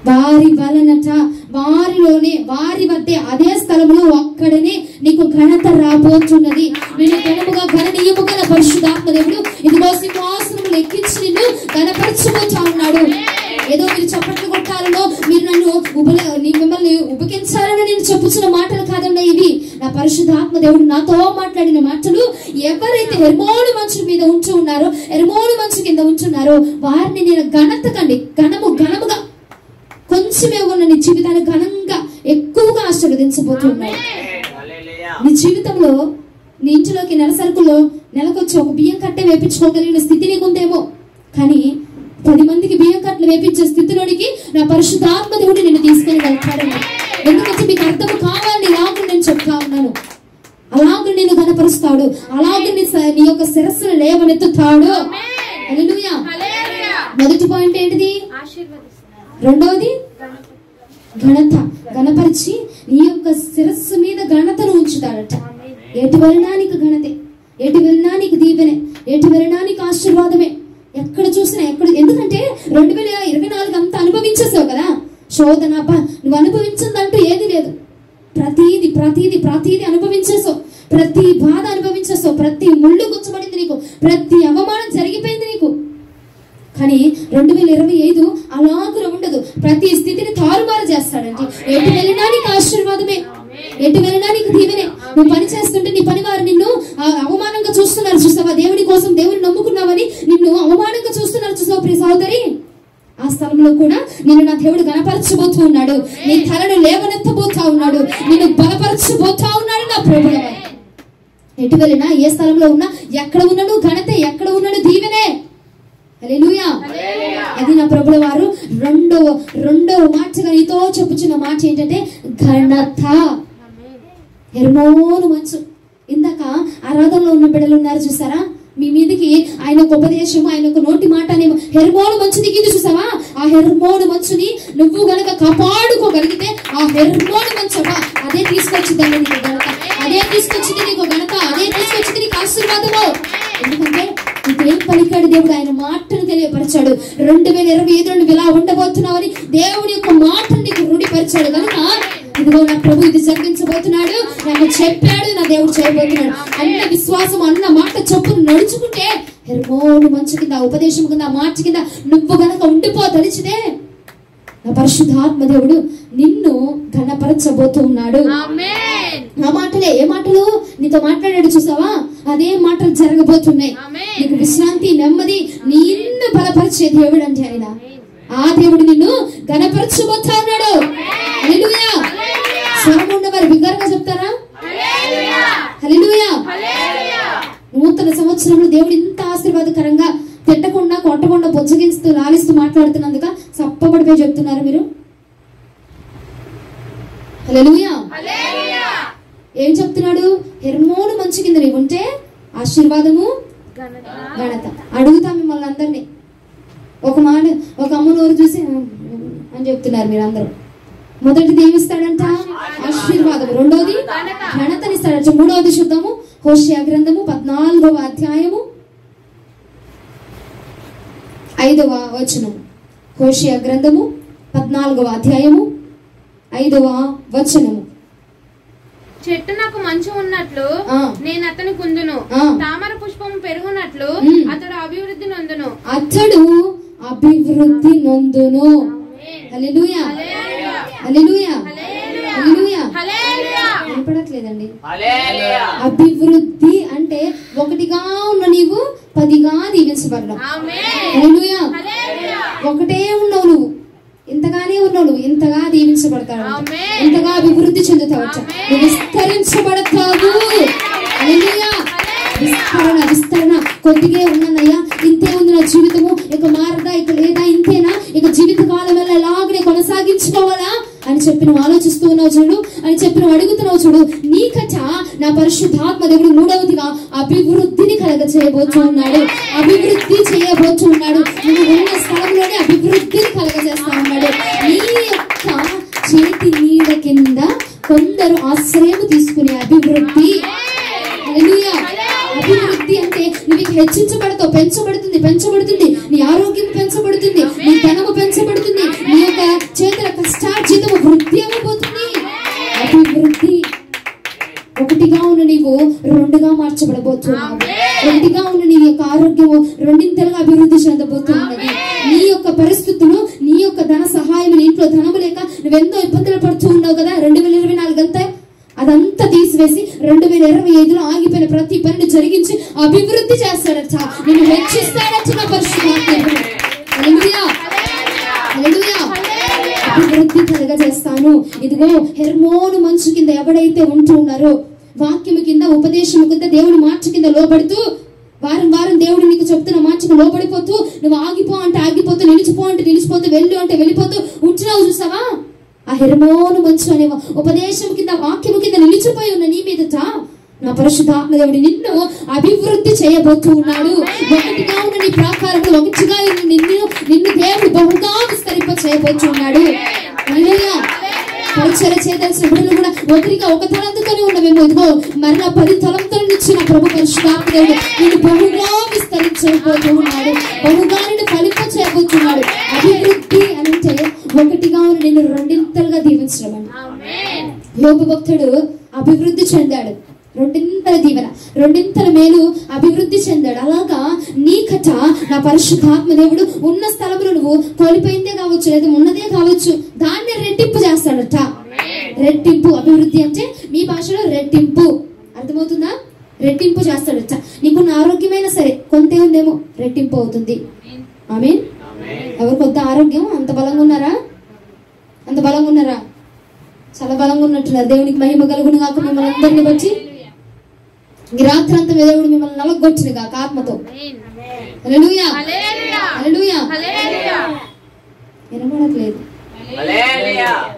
వారి వలనట, వారి వద్దే, అదే స్థలంలో అక్కడనే నీకు ఘనత రాబోతున్నది. నేను ఘనముగా ఘననీయముగా నా పరిశుద్ధాత్మదేవుడు ఇదిగో సింహాసనములు ఎక్కించి నిన్ను ఘనపరచబోతా ఉన్నాడు. ఏదో మీరు చప్పట్లు కొట్టాలనో, మీరు నన్ను మిమ్మల్ని ఉపకించాలని నేను చెప్పుచున్న మాటలు కాదండి ఇవి. నా పరిశుద్ధాత్మ దేవుడు నాతో మాట్లాడిన మాటలు. ఎవరైతే హెర్మోను మంచు మీద ఉంటూ ఉన్నారో, హెర్మోను మంచు కింద ఉంటున్నారో వారిని నేను ఘనముగా కొంచెమే ఉన్న నీ జీవితాన్ని ఘనంగా ఎక్కువగా ఆశీర్వదించబోతున్నాడు. నీ జీవితంలో, నీ ఇంటిలోకి నెలసరుకులో నెలకొచ్చి ఒక బియ్యం కట్టే వేపించుకోగలిగిన స్థితి నీకుందేమో, కానీ 10 మందికి బియ్యం కట్టలు వేపించే స్థితిలోనికి నా పరిశుద్ధాత్మ దేవుడు నిన్ను తీసుకొని వెళ్తాడని. ఎందుకంటే మీకు అర్థం కావాలని ఇలాగ నేను చెప్తా ఉన్నాను. అలాగ నేను ఘనపరుస్తాడు, అలాగ నీ యొక్క శిరస్సును లేవనెత్తుతాడు. హల్లెలూయా. మొదటి పాయింట్ ఏంటిది? రెండవది ఘనత. ఘనపరిచి నీ యొక్క శిరస్సు మీద ఘనతను ఉంచుతాడట. ఎటు వెళ్ళినా నీకు ఘనతే, ఎటు వెళ్ళినా నీకు దీవెనే, ఎటు వెళ్ళినా నీకు ఆశీర్వాదమే. ఎక్కడ చూసినా ఎందుకంటే 2024 అంతా అనుభవించేసావు కదా. శోధన నువ్వు అనుభవించిందంటూ ఏది లేదు. ప్రతీది అనుభవించేసావు. ప్రతి బాధ అనుభవించేసావు. ప్రతి ముళ్ళు గుచ్చబడింది నీకు. ప్రతి అవమానం జరిగిపోయింది నీకు. కానీ 2025 అలాగ ఉండదు. ప్రతి స్థితిని తారుమారు చేస్తాడంటే ఎటు వెళ్ళినా నీకు ఆశీర్వాదమే, ఎటు వెళ్ళినా నీకు దీవెనే. నువ్వు పని చేస్తుంటే నీ పని వారు నిన్ను అవమానంగా చూస్తున్నారు చూస్తావా? దేవుడి కోసం, దేవుడిని నమ్ముకున్నావని నిన్ను అవమానంగా చూస్తున్నారు చూసావా ప్రియ సహోదరి? ఆ స్థలంలో కూడా నిన్ను నా దేవుడు గణపరచబోతూ ఉన్నాడు. నీ తలను లేవనెత్తబోతా ఉన్నాడు. నిన్ను బలపరచబోతా ఉన్నాడు నా ప్రభువు. ఎటు వెళ్ళినా, ఏ స్థలంలో ఉన్నా, ఎక్కడ ఉన్నాడు ఘనతే, ఎక్కడ ఉన్నాడు దీవెనే. హల్లెలూయా. అది నా ప్రభుల వారు రెండవ మాటగా నీతో చెప్పుచున్న మాట ఏంటంటే ఘనత. హెర్మోను మంచు. ఇందాక ఆరాధనలో ఉన్న బిడ్డలు ఉన్నారు చూసారా? మీ మీదకి ఆయన ఒక ఉపదేశం, ఆయన ఒక నోటి మాట అనేమో హెర్మోను మంచు దిగింది చూసావా? ఆ హెర్మోను మంచుని నువ్వు గనక కాపాడుకోగలిగితే ఆ హెర్మోను మంచు అదే తీసుకొచ్చిందండి నీకు ఘనత, అదే తీసుకొచ్చింది నీకు ఘనత, అదే తీసుకొచ్చింది నీకు ఆశీర్వాదము. ఎందుకంటే నీకేం పలికాడు దేవుడు? ఆయన మాటను తెలియపరిచాడు. 2025 నువ్వు ఇలా ఉండబోతున్నావని దేవుడి యొక్క మాటను నీకు రూఢిపరిచాడు కనుక ఇదిగో నా ప్రభు ఇది జరిగించబోతున్నాడు, నాకు చెప్పాడు, నా దేవుడు చేయబోతున్నాడు అన్న విశ్వాసం, అన్న మాట చొప్పును నడుచుకుంటే హెర్మోను మంచు కింద, ఉపదేశం కింద, మాట కింద నువ్వు గనక ఉండిపోదలిచితే నా పరిశుద్ధాత్మ దేవుడు నిన్ను ఘనపరచబోతూ ఉన్నాడు. ఆ మాటలే, ఏ మాటలు నీతో మాట్లాడాడు చూసావా? అదే మాటలు జరగబోతున్నాయి. నీకు విశ్రాంతి, నెమ్మది, నిన్ను బలపరిచే దేవుడు అంటే ఆయన. ఆ దేవుడు నిన్ను ఘనపరచబోతా ఉన్నాడు. హల్లెలూయా. స్వరం ఉన్నవారు బిగ్గరగా చెప్తారా? హల్లెలూయా. నూతన సంవత్సరంలో దేవుడు ఇంత ఆశీర్వాదకరంగా తిట్టకుండా, కొట్టకుండా, బొజ్జగిస్తూ, లాలిస్తూ మాట్లాడుతున్నందుక సప్పబడిపోయి చెప్తున్నారు మీరు. హల్లెలూయా. ఏం చెప్తున్నాడు? హెర్మోను మంచు కింద నీవు ఉంటే ఆశీర్వాదము, ఘనత. అడుగుతా మిమ్మల్ని అందరినీ. ఒక అమ్మ నోరు చూసి అని చెప్తున్నారు మీరు అందరూ. మొదటిది ఏమిస్తాడంట? ఆశీర్వాదం. రెండోది ఘనతనిస్తాడంట. మూడవది చూద్దాము. హోషేయ గ్రంథము 14వ అధ్యాయము 5వ వచనం. హోషేయ గ్రంథము 14వ అధ్యాయము 5వ వచనము. చెట్టు నాకు మంచు ఉన్నట్లు నేను అతని కుందును, తామర పుష్పం పెరుగునట్లు అతడు అభివృద్ధి నొందును. అతడు అభివృద్ధి నొందును. హల్లెలూయా, హల్లెలూయా, హల్లెలూయా. వినపడట్లేదండి. అభివృద్ధి అంటే ఒకటిగా ఉన్న నీవు 10గా దీవించబడడం. హల్లెలూయా. ఒకటే ఉన్నావు నువ్వు, ఇంతగానే ఉన్నావు నువ్వు, ఇంతగా దీవించబడతావు, ఇంతగా అభివృద్ధి చెందుతావు, నువ్వు విస్తరించబడతావు. హల్లెలూయా. విస్తరణ, విస్తరణ. కొద్దిగా ఉన్నానయ్యా, ఇంతే ఉంది నా జీవితము, ఇక మారదా, ఇక లేదా, ఇంతేనా, ఇక జీవిత కాలం వల్ల ఎలాగనే కొనసాగించుకోవాలా అని చెప్పి నువ్వు ఆలోచిస్తూ ఉన్నావు చూడు, అని చెప్పి నువ్వు అడుగుతున్నావు చూడు. నీకట నా పరిశుద్ధాత్మ దేవుడు మూడవదిగా అభివృద్ధిని కలగ చేయబోతూ ఉన్నాడు, అభివృద్ధి చేయబోతూ ఉన్నాడు. నువ్వు ఉన్న స్థలంలోనే అభివృద్ధిని కలగజేస్తా ఉన్నాడు. నీ యొక్క చేతి నీడ కింద కొందరు ఆశ్రయం తీసుకునే అభివృద్ధి. హల్లెలూయా. అభివృద్ధి అంటే నువ్వు హెచ్చించబడతావు, పెంచబడుతుంది, పెంచబడుతుంది. నీ ఆరోగ్యం పెంచబడుతుంది, నీ ధనము పెంచబడుతుంది, నీ యొక్క చేతుల కష్టార్జితము వృద్ధి అవ్వబోతుంది. అభివృద్ధి. ఒకటిగా ఉన్న నీవు రెండుగా మార్చబడబోతున్నావు. ఒకటిగా ఉన్న నీ యొక్క ఆరోగ్యము రెండింతలుగా అభివృద్ధి చెందబోతున్నది. నీ యొక్క పరిస్థితులు, నీ యొక్క ధన సహాయం, నీ ఇంట్లో ధనము లేక నువ్వెంతో ఇబ్బందులు పడుతూ ఉన్నావు కదా. 2024 అంతా అదంతా తీసివేసి 2025లో ఆగిపోయిన ప్రతి పనిని జరిగించి అభివృద్ధి చేస్తాడట, నేను హెచ్చిస్తాడట నా పరిశుద్ధాత్మ. హల్లెలూయా, హల్లెలూయా. అభివృద్ధి కలగజేస్తాను. ఇదిగో హెర్మోను మంచు కింద ఎవడైతే ఉంటూ ఉన్నారో, వాక్యము కింద, ఉపదేశము కింద, దేవుడి మాట కింద లోబడుతూ, వారం వారం దేవుడు నీకు చెప్తున్న మాటకు లోబడిపోతూ, నువ్వు ఆగిపో అంటే ఆగిపోతూ, నిలిచిపో అంటే నిలిచిపోతూ, వెళ్ళు అంటే వెళ్ళిపోతూ ఉంటున్నావు చూసావా. ఆ హెర్మోను మంచు అనే ఉపదేశం కింద, వాక్యము కింద నిలిచిపోయి ఉన్న నీ మీదట నా పరిశుద్ధాత్మ దేవుడు నిన్ను అభివృద్ధి చేయబోతూ ఉన్నాడు. ఒకటిగా ఉన్న నీ ప్రాకారంలో, ఒకటిగా నిన్ను దేవుడు బహుగా విస్తరింప చేయబోతూ ఉన్నాడు. హల్లెలూయా. పరిచర్య చేయదలసిన బిడ్డలు కూడా ఒకరిగా ఒక తలంతోనే ఉన్నవేమో, ఇదిగో మరలా 10 తలంతులను ఇచ్చిన ప్రభు పరిశుద్ధాత్మ దేవుడు నిన్ను బహుగా విస్తరించబోతూ ఉన్నాడు, బహుగా నిన్ను ఫలింప చేయబోతున్నాడు. అభివృద్ధి అంటే ఒకటిగా ఉన్న నిన్ను రెండింతలుగా దీవించడం అండి. యోబు భక్తుడు అభివృద్ధి చెందాడు, రెండింతల దీవెన, రెండింతల మేలు అభివృద్ధి చెందాడు. అలాగా నీకట నా పరిశుద్ధాత్మ దేవుడు ఉన్న స్థలంలో నువ్వు కోల్పోయిందే కావచ్చు, లేదా ఉన్నదే కావచ్చు, దాన్ని రెట్టింపు చేస్తాడట. రెట్టింపు. అభివృద్ధి అంటే మీ భాషలో రెట్టింపు. అర్థమవుతుందా? రెట్టింపు చేస్తాడట. నీకున్న ఆరోగ్యమైనా సరే కొంతే ఉందేమో, రెట్టింపు అవుతుంది. ఆమేన్. ఎవరు కొత్త ఆరోగ్యం? అంత బలంగా ఉన్నారా? అంత బలంగా ఉన్నారా? చాలా బలంగా ఉన్నట్టున్నారు. దేవునికి మహిమ కలుగును గాక. మిమ్మల్ని అందరినీ బట్టి ఈ రాత్రంతా దేవుడు మిమ్మల్ని నలగొచ్చును గాక ఆత్మతో. హల్లెలూయా, హల్లెలూయా. వినపడట్లేదు.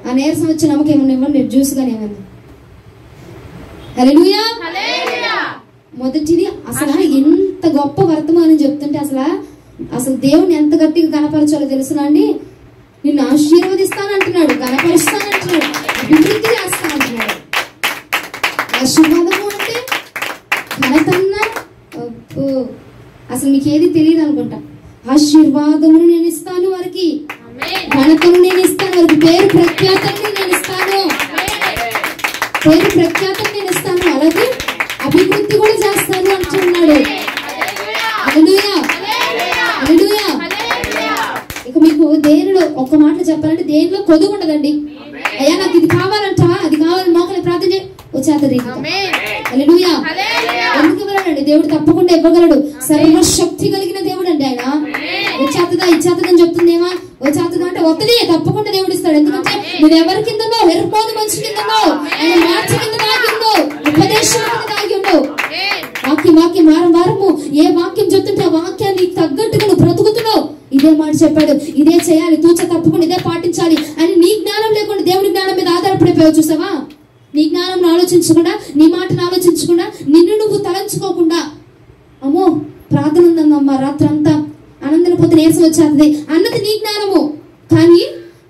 ఆ నీరసం వచ్చి నమ్మకం ఏమన్నా ఇవ్వండి, జ్యూస్ గానీ ఏమన్నా. హల్లెలూయా. మొదటిది అసలు ఎంత గొప్ప వర్తమానం చెప్తుంటే అసలు దేవుని ఎంత గట్టిగా కనపరచాలో తెలుసునా అండి. నిన్ను ఆశీర్వదిస్తానంటున్నాడు, కనపరుస్తానంటున్నాడు, అభివృద్ధి చేస్తానంటున్నాడు. ఆశీర్వాదము అంటే ఘనతన్నా, అసలు మీకు ఏది తెలియదు అనుకుంటా. ఆశీర్వాదమును నేను ఇస్తాను వారికి, ఘనతను నేను ఇస్తాను వారికి, పేరు ప్రఖ్యాతను నేను ఇస్తాను, పేరు ప్రఖ్యాతను నేను ఇస్తాను, అలాగే అభివృద్ధి కూడా చేస్తాను అంటున్నాడు. హల్లెలూయా, హల్లెలూయా. ఇక మీకు దేనిలో ఒక్క మాట చెప్పాలంటే దేనిలో కొదువు ఉండదండి. అయ్యా నాకు ఇది కావాలంటావా, అది కావాలని మోకలి ప్రార్థన చేయి, వచ్చేతది. హల్లెలూయా. ఎందుకు ఇవ్వలేడండి దేవుడు? తప్పకుండా ఇవ్వగలడు. సర్వశక్తి కలిగిన దేవుడు అండి ఆయన. వచ్చేతదా, ఇచ్చేతదని చెప్తుందేమా? వచ్చేతదా అంటే వస్తుంది, తప్పకుండా దేవుడు ఇస్తాడు. ఎందుకంటే నువ్వు ఎవరి కిందనో, హెర్మోను మనిషి కిందనో, ఆయన మాట కింద దాగి ఉండవు, ఉపదేశం కింద దాగి ఉండవు. వాక్యం వారం వారము ఏ వాక్యం చెప్తుంటే ఆ వాక్యాన్ని తగ్గట్టుగా నువ్వు బ్రతుకుతున్నావు. ఇదే మాట చెప్పాడు, ఇదే చేయాలి, తూచ తప్పకుండా ఇదే పాటించాలి అని నీ జ్ఞానం లేకుండా దేవుడి జ్ఞానం మీద ఆధారపడిపోయావు చూసావా. నీ జ్ఞానం ఆలోచించకుండా, నీ మాటను ఆలోచించకుండా, నిన్ను నువ్వు తలంచుకోకుండా, అమ్మో ప్రార్థన ఉందమ్మా రాత్రంతా ఆనందం పోతే నీరసం వచ్చేది అన్నది నీ జ్ఞానము. కానీ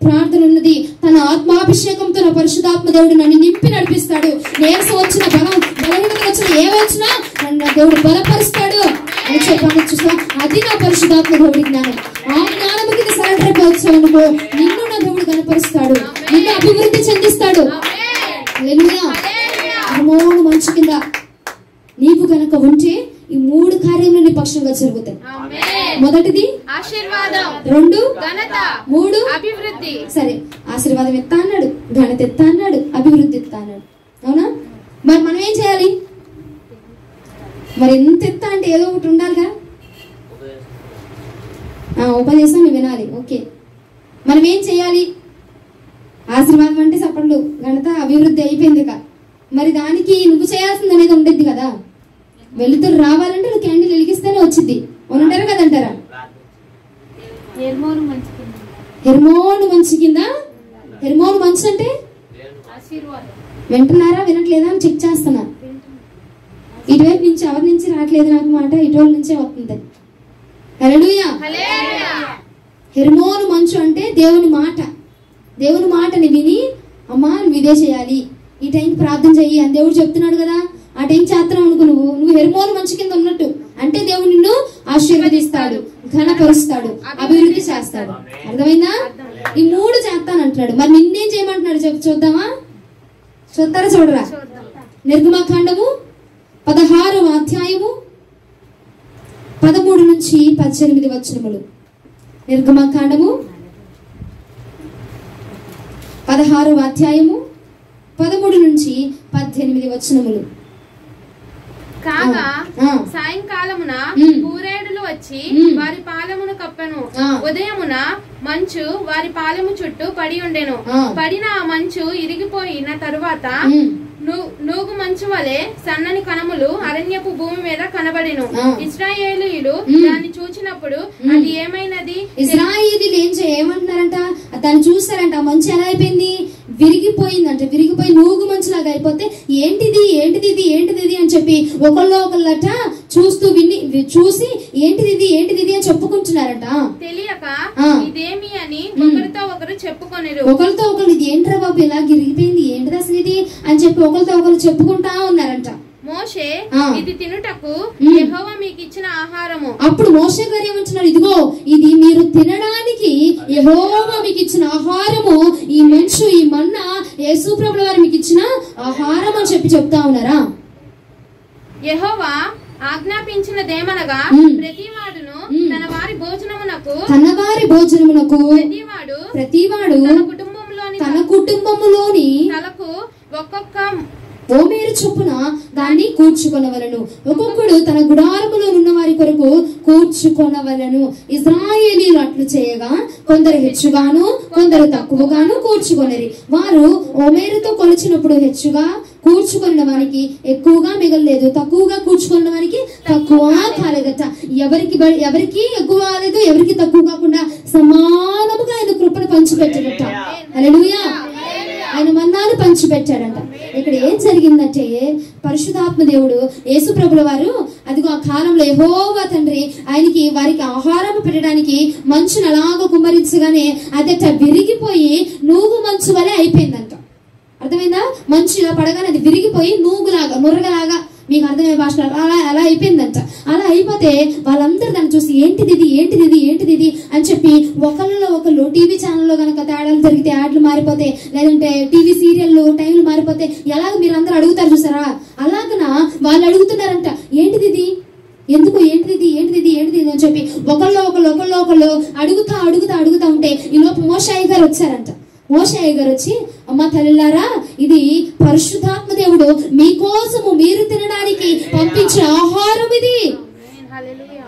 ప్రార్థన ఉన్నది, తన ఆత్మాభిషేకం గనపరుస్తాడు. నీరసం వచ్చిన బలహీనత వచ్చిన ఏమొచ్చినా నన్ను దేవుడు బలపరుస్తాడు అని చెప్పాను. చూసా, అది నా పరిశుద్ధాత్మ దేవుడి జ్ఞానం. ఆ జ్ఞానముకి సరెండర్ అయిపోవచ్చు అనుకో, నిన్ను నా దేవుడు గనపరుస్తాడు, నిన్ను అభివృద్ధి చెందిస్తాడు. హల్లెలూయా. హర్మోను మంచు కింద నీవు గనక ఉంటే ఈ 3 కార్యములు నీ పక్షంగా జరుగుతాయి. మొదటిది ఆశీర్వాదం, 2 ఘనత, 3 అభివృద్ధి. సరే, ఆశీర్వాదం ఎత్తా అన్నాడు, ఘనత ఎత్తా అన్నాడు, అభివృద్ధి ఎత్తా అన్నాడు. అవునా? మరి మనం ఏం చేయాలి? మరి ఎంత ఎత్తా అంటే ఏదో ఒకటి ఉండాలిగా. ఉపదేశం వినాలి. ఓకే, మనం ఏం చేయాలి? ఆశీర్వాదం అంటే చప్పట్లు, ఘనత, అభివృద్ధి అయిపోయింది కదా. మరి దానికి నువ్వు చేయాల్సింది అనేది ఉండేది కదా. వెలుతురు రావాలంటే నువ్వు క్యాండిల్ వెలిగిస్తేనే వచ్చింది. ఉంటారా కదంటారా? హెర్మోను మంచు కింద. హెర్మోను మంచు అంటే వింటున్నారా వినట్లేదా అని చెక్ చేస్తున్నా. ఇటువైపు నుంచి ఎవరి నుంచి రావట్లేదు నాకు మాట, ఇటువైపు నుంచే వస్తుంది. హల్లెలూయా. హెర్మోను మంచు అంటే దేవుని మాట. దేవుని మాటని విని, అమ్మా నువ్వు ఇదే చేయాలి, ఈ టైంకి ప్రార్థన చెయ్యి అని దేవుడు చెప్తున్నాడు కదా. ఆ టైం చేస్తున్నావు అనుకో, నువ్వు హెర్మోను మంచు కింద ఉన్నట్టు. అంటే దేవుడు నిన్ను ఆశీర్వదిస్తాడు, ఘనపరుస్తాడు, అభివృద్ధి చేస్తాడు. అర్థమైందా? ఈ 3 చేస్తానంటున్నాడు. మరి నిన్నేం చేయమంటున్నాడు చూద్దామా? చూస్తారా చూడరా? నిర్గమకాండము 16వ అధ్యాయము 13 నుంచి 18 వచనములు. నిర్గమకాండము 16వ అధ్యాయము 13 నుంచి 18 వచనములు. కాగా సాయంకాలమున పూరేడులు వచ్చి వారి పాలెమును కప్పెను. ఉదయమున మంచు వారి పాలెము చుట్టూ పడి ఉండెను. పడిన ఆ మంచు ఇరిగిపోయిన తరువాత నూగు మంచు వలె సన్నని కణములు అరణ్యపు భూమి మీద కనబడెను. ఇశ్రాయేలీయులు దాన్ని చూచినప్పుడు అది ఏమైనది? ఇశ్రాయేలీయులు ఏమంటున్నారంట? దాన్ని చూస్తారంట. ఆ మంచు ఎలా అయిపోయింది? విరిగిపోయిందంట. విరిగిపోయి నూగు మంచులాగా అయిపోతే ఏంటిది ఏంటిది ఏంటిది అని చెప్పి ఒకళ్ళట చూసి ఏంటిది అని చెప్పుకుంటున్నారట. తెలియక ఇదేమి అని ఒకరితో ఒకరు చెప్పుకొనిరు. ఒకరితో ఒకరు ఇది ఏంట్రా బాబు ఇలా విరిగిపోయింది, ఏంటిది అసలు ఇది అని చెప్పి ఒకరితో ఒకరు చెప్పుకుంటా ఉన్నారంట. మోషే ఇది తినుటకు యెహోవా మీకు ఇచ్చిన ఆహారము. అప్పుడు మోషే గారు ఏమంటున్నారు? ఇదిగో ఇది మీరు తినడానికి యెహోవా మీకు ఇచ్చిన ఆహారము, ఈ మంచు ఈ మన్నా యేసు ప్రభువు వారు మీకు ఇచ్చిన ఆహారం అని చెప్పి చెప్తా ఉన్నారా? యెహోవా ఆజ్ఞాపించినదేమనగా ప్రతివాడును తన వారి భోజనమునకు ప్రతివాడు తన కుటుంబములోని తలకు ఒక్కొక్క ఓమేరు చొప్పున దాన్ని కూర్చుకొనవలను. ఒక్కొక్కడు తన గుడారములో ఉన్న వారి కొరకు కూర్చుకొనవలను. ఇశ్రాయేలీయులు అట్లు చేయగా కొందరు హెచ్చుగాను కొందరు తక్కువగాను కూర్చుకొనిరి. వారు ఓమేరుతో కొలిచినప్పుడు హెచ్చుగా కూర్చుకున్న వారికి ఎక్కువగా మిగలలేదు, తక్కువగా కూర్చుకున్న వారికి తక్కువ కాలేదట. ఎవరికి ఎక్కువ కాలేదు, ఎవరికి తక్కువ కాకుండా సమానముగా ఆయన కృపను పంచిపెట్టాడట. హల్లెలూయా. ఆయన మన్నాను పంచిపెట్టాడంట. ఇక్కడ ఏం జరిగిందంటే పరిశుద్ధాత్మ దేవుడు యేసు ప్రభుల వారు అదిగో ఆ కాలంలో యెహోవా తండ్రి ఆయనకి వారికి ఆహారం పెట్టడానికి మంచును అలాగ కుమ్మరించగానే అదట విరిగిపోయి నూగు మంచు వలె అయిపోయిందంట. అర్థమైందా? మంచు ఇలా పడగానే అది విరిగిపోయి నూగులాగా నురగలాగా, మీకు అర్థమయ్యే భాషలో అలా అయిపోయిందంట. అలా అయిపోతే వాళ్ళందరూ దాన్ని చూసి ఏంటిది అని చెప్పి ఒకళ్ళు టీవీ ఛానల్లో కనుక తేడాలు జరిగితే యాడ్లు మారిపోతే, లేదంటే టీవీ సీరియల్లు టైంలు మారిపోతే ఎలాగ మీరు అందరూ అడుగుతారు చూసారా? అలాగన వాళ్ళు అడుగుతున్నారంట, ఏంటిది ఎందుకు ఏంటిది అని చెప్పి ఒకళ్ళు అడుగుతా ఉంటే ఈ లోపు మోషే గారు వచ్చారంట. మోషే గారు వచ్చి, అమ్మ తల్లిలారా, ఇది పరిశుద్ధాత్మ దేవుడు మీకోసము మీరు తినడానికి పంపించిన ఆహారం ఇది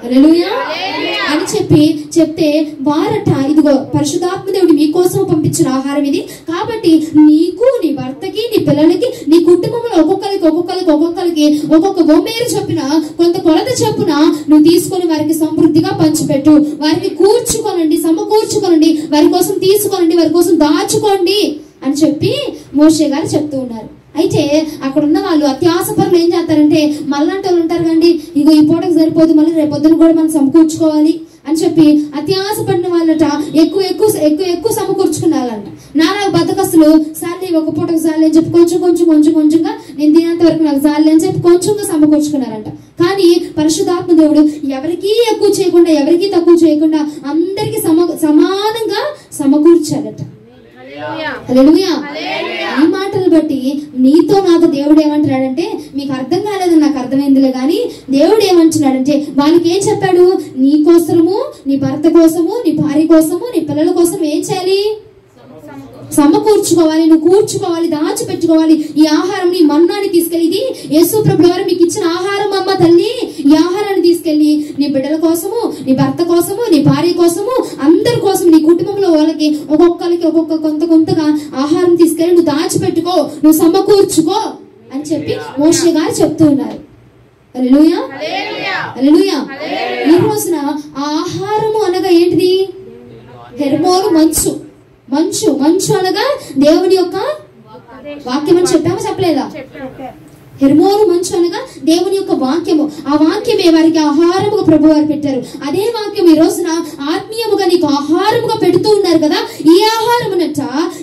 హల్లెలూయా అని చెప్తే వారట, ఇదిగో పరిశుద్ధాత్మ దేవుడు మీకోసం పంపించిన ఆహారం ఇది, కాబట్టి నీకు నీ భర్తకి నీ పిల్లలకి నీ కుటుంబంలో ఒక్కొక్కరికి ఒక్కొక్క ఓమేరు చొప్పున కొంత కొలత చొప్పున నువ్వు తీసుకొని వారికి సమృద్ధిగా పంచిపెట్టు, వారికి సమకూర్చుకోనండి, వారి కోసం తీసుకోనండి, వారి కోసం దాచుకోండి అని చెప్పి మోషే గారు చెప్తూ ఉన్నారు. అయితే అక్కడ ఉన్న వాళ్ళు అత్యాసపరులు ఏం చేస్తారంటే, మళ్ళంటి వాళ్ళు ఉంటారు కండి, ఇగో ఈ పూటకు సరిపోదు, మళ్ళీ రేపొద్దున కూడా మనం సమకూర్చుకోవాలి అని చెప్పి అత్యాస పడిన వాళ్ళట ఎక్కువ ఎక్కువ ఎక్కువ ఎక్కువ సమకూర్చుకున్నారంట. నానా బతకస్తులు సార్లే ఒక పూటకు సార్లే అని చెప్పి కొంచెం కొంచెం కొంచెం కొంచెంగా నేను తినేంత వరకు నాకు సార్లే అని చెప్పి కొంచెంగా సమకూర్చుకున్నారంట. కానీ పరిశుద్ధాత్మ దేవుడు ఎవరికీ ఎక్కువ చేయకుండా ఎవరికీ తక్కువ చేయకుండా అందరికి సమానంగా సమకూర్చాడట. హల్లెలూయా. ఈ మాటలు బట్టి నీతో నాతో దేవుడు ఏమంటున్నాడంటే, మీకు అర్థం కాలేదు నాకు అర్థమైందిలే కానీ దేవుడు ఏమంటున్నాడంటే, వాళ్ళకి ఏం చెప్పాడు? నీ కోసము, నీ భర్త కోసము, నీ భార్య కోసము, నీ పిల్లల కోసం ఏం చేయాలి? సమకూర్చుకోవాలి, నువ్వు కూర్చుకోవాలి, దాచిపెట్టుకోవాలి. ఈ ఆహారం నీ మన్నాన్ని తీసుకెళ్ళి, ఇది యేసు ప్రభువు వారు మీకు ఇచ్చిన ఆహారం అమ్మ తల్లి, ఈ ఆహారాన్ని తీసుకెళ్ళి నీ బిడ్డల కోసము, నీ భర్త కోసము, నీ భార్య కోసము, అందరి కోసం, నీ కుటుంబంలో వాళ్ళకి ఒక్కొక్కరికి ఒక్కొక్క కొంత కొంతగా ఆహారం తీసుకెళ్ళి నువ్వు దాచిపెట్టుకో, నువ్వు సమకూర్చుకో అని చెప్పి మోషే గారు చెప్తూ ఉన్నారు. హల్లెలూయా, హల్లెలూయా. ఈ రోజున ఆ ఆహారము అనగా ఏంటిది? హెర్మోను మంచు. మంచు మంచు అనగా దేవుని యొక్క వాక్యం అని చెప్పామా చెప్పలేదా? హెర్మోను మంచు అనగా దేవుని యొక్క వాక్యము. ఆ వాక్యమే వారికి ఆహారముగా ప్రభు వారు పెట్టారు. అదే వాక్యం ఈ రోజున ఆత్మీయముగా నీకు ఆహారముగా పెడుతూ ఉన్నారు కదా. ఈ ఆహారమునట